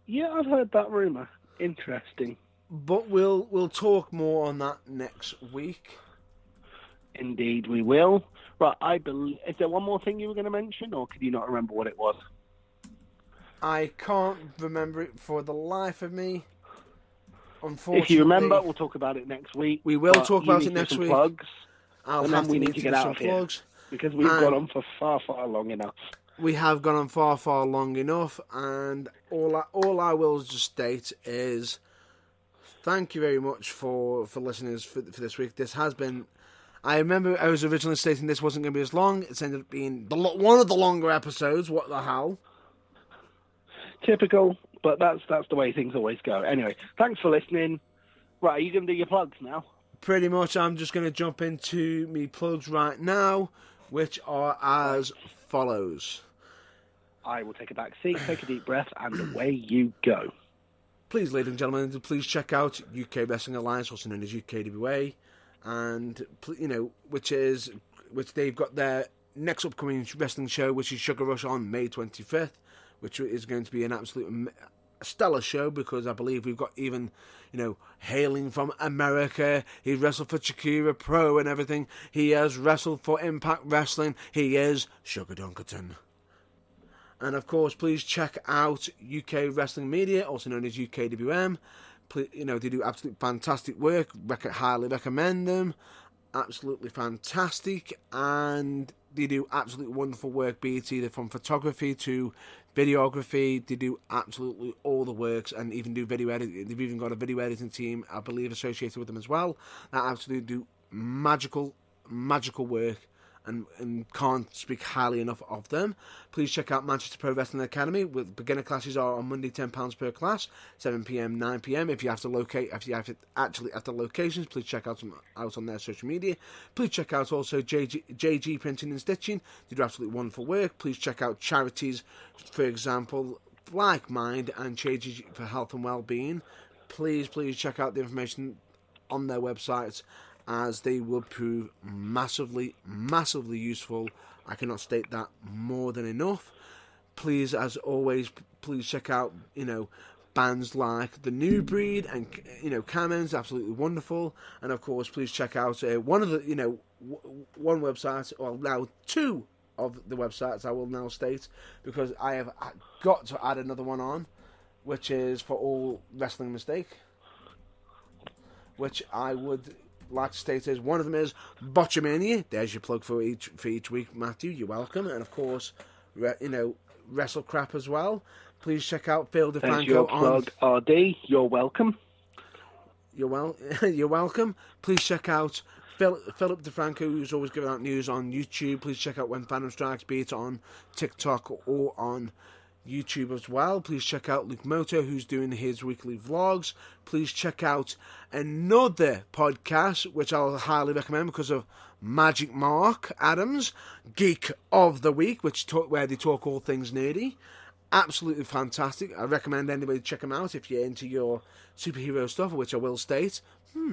Yeah, I've heard that rumour. Interesting. But we'll talk more on that next week. Indeed, we will. Right, I believe. Is there one more thing you were going to mention, or can you not remember what it was? I can't remember it for the life of me. Unfortunately, if you remember, we'll talk about it next week. We will talk about it next week. Plugs, and then we need to get out of here because we've gone on for far long enough. We have gone on far long enough, and all I will just state is thank you very much for listeners for this week. This has been. I remember I was originally stating this wasn't going to be as long. It's ended up being one of the longer episodes. What the hell? Typical, but that's the way things always go. Anyway, thanks for listening. Right, are you going to do your plugs now? pretty much I'm just going to jump into me plugs right now, which are as follows. I will take a back seat, take a deep breath, and away you go. Please, ladies and gentlemen, please check out UK Wrestling Alliance, also known as UKWA, and which they've got their next upcoming wrestling show, which is Sugar Rush on May 25th, which is going to be an absolute stellar show, because I believe we've got even, hailing from America. He wrestled for Shakira Pro and everything. He has wrestled for Impact Wrestling. He is Sugar Dunkerton. And of course, please check out UK Wrestling Media, also known as UKWM. They do absolutely fantastic work. Highly recommend them. Absolutely fantastic, and they do absolutely wonderful work, be it either from photography to videography. They do absolutely all the works, and even do video editing. They've even got a video editing team, I believe, associated with them as well, that absolutely do magical work, and can't speak highly enough of them. Please check out Manchester Pro Wrestling Academy. With beginner classes are on Monday, £10 per class, 7 p.m, 9 p.m. If you have to actually at the locations, please check out on their social media. Please check out also JG Printing and Stitching. They do absolutely wonderful work. Please check out charities, for example, Like Mind and Changes for Health and Wellbeing. Please check out the information on their websites, as they will prove massively useful. I cannot state that more than enough. Please, as always, please check out, bands like The New Breed and, Camen's absolutely wonderful. And of course, please check out one of the, one website, or now two of the websites I will now state, because I have got to add another one on, which is For All Wrestling Mistake, which I would like to state is one of them is Botchamania. There's your plug for each week, Matthew. You're welcome. And of course, Wrestle Crap as well. Please check out Phil DeFranco. Thanks your plug, RD. You're welcome. You're welcome. Please check out Philip DeFranco, who's always giving out news on YouTube. Please check out When Phantom Strikes, be it on TikTok or on YouTube as well. Please check out Luke Moto, who's doing his weekly vlogs. Please check out another podcast, which I'll highly recommend because of Magic Mark Adams, Geek of the Week, where they talk all things nerdy. Absolutely fantastic. I recommend anybody check them out if you're into your superhero stuff, which I will state.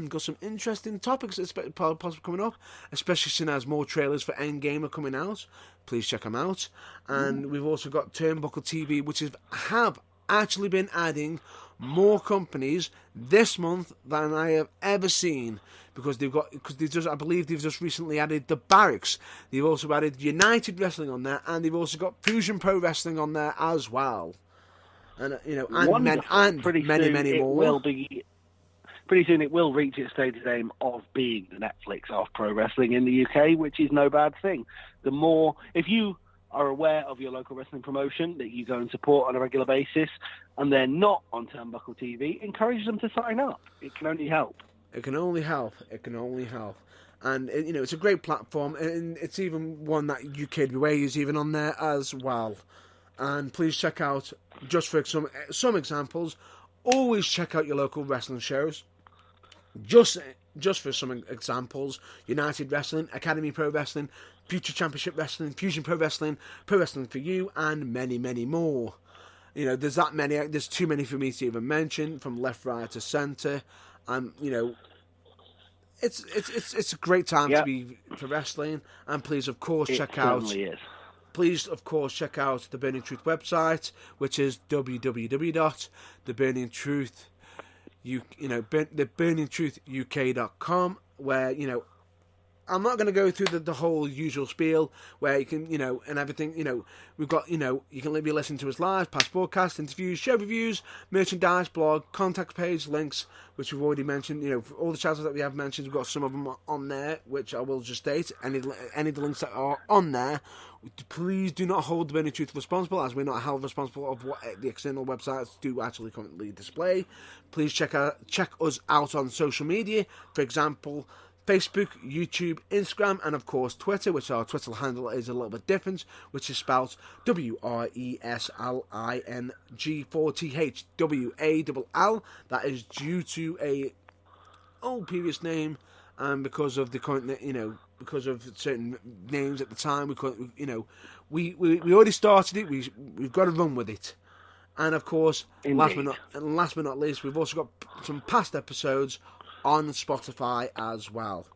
Got some interesting topics possibly coming up, especially soon as more trailers for Endgame are coming out. Please check them out. And we've also got Turnbuckle TV, which have actually been adding more companies this month than I have ever seen, because I believe they've just recently added the Barracks. They've also added United Wrestling on there, and they've also got Fusion Pro Wrestling on there as well. And many more. Pretty soon it will reach its stated aim of being the Netflix of pro wrestling in the UK, which is no bad thing. The more, if you are aware of your local wrestling promotion that you go and support on a regular basis, and they're not on Turnbuckle TV, encourage them to sign up. It can only help. It can only help. And, it's a great platform, and it's even one that UKWA is even on there as well. And please check out, just for some examples, always check out your local wrestling shows. Just for some examples, United Wrestling, Academy Pro Wrestling, Future Championship Wrestling, Fusion Pro Wrestling for You, and many, many more. There's that many. There's too many for me to even mention, from left, right to centre. It's a great time to be for wrestling. And please, of course, check out the Burning Truth website, which is www.theburningtruthuk.com, where I'm not going to go through the whole usual spiel where you can, and everything, we've got, you can be listening to us live, past broadcasts, interviews, show reviews, merchandise, blog, contact page, links, which we've already mentioned, for all the channels that we have mentioned, we've got some of them on there, which I will just state. Any of the links that are on there, please do not hold the Burning Truth responsible, as we're not held responsible of what the external websites do actually currently display. Please check us out on social media, for example, Facebook, YouTube, Instagram, and of course Twitter, which our Twitter handle is a little bit different, which is spelled WRESLING4THWALL. That is due to a old previous name and because of the current, because of certain names at the time, we couldn't, we already started it. We've got to run with it. And of course, last but not least, we've also got some past episodes on Spotify as well.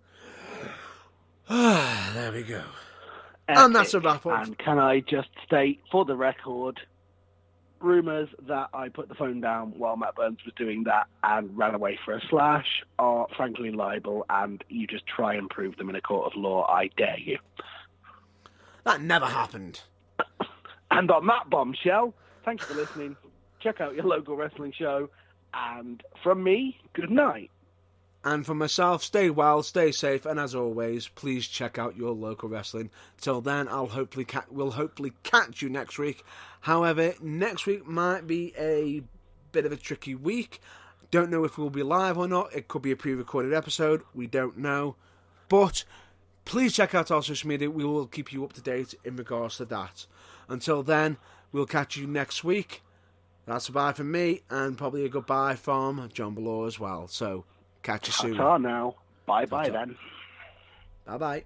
There we go. Epic. And that's a wrap up. And can I just state, for the record, rumours that I put the phone down while Matt Burns was doing that and ran away for a slash are frankly libel, and you just try and prove them in a court of law. I dare you. That never happened. And on that bombshell, thank you for listening. Check out your local wrestling show. And from me, good night. And for myself, stay well, stay safe, and as always, please check out your local wrestling. Till then, we'll hopefully catch you next week. However, next week might be a bit of a tricky week. Don't know if we'll be live or not. It could be a pre-recorded episode. We don't know. But please check out our social media. We will keep you up to date in regards to that. Until then, we'll catch you next week. That's a bye from me, and probably a goodbye from John Belaw as well. So, catch you soon. Ta-ta now. Bye-bye then. Bye-bye.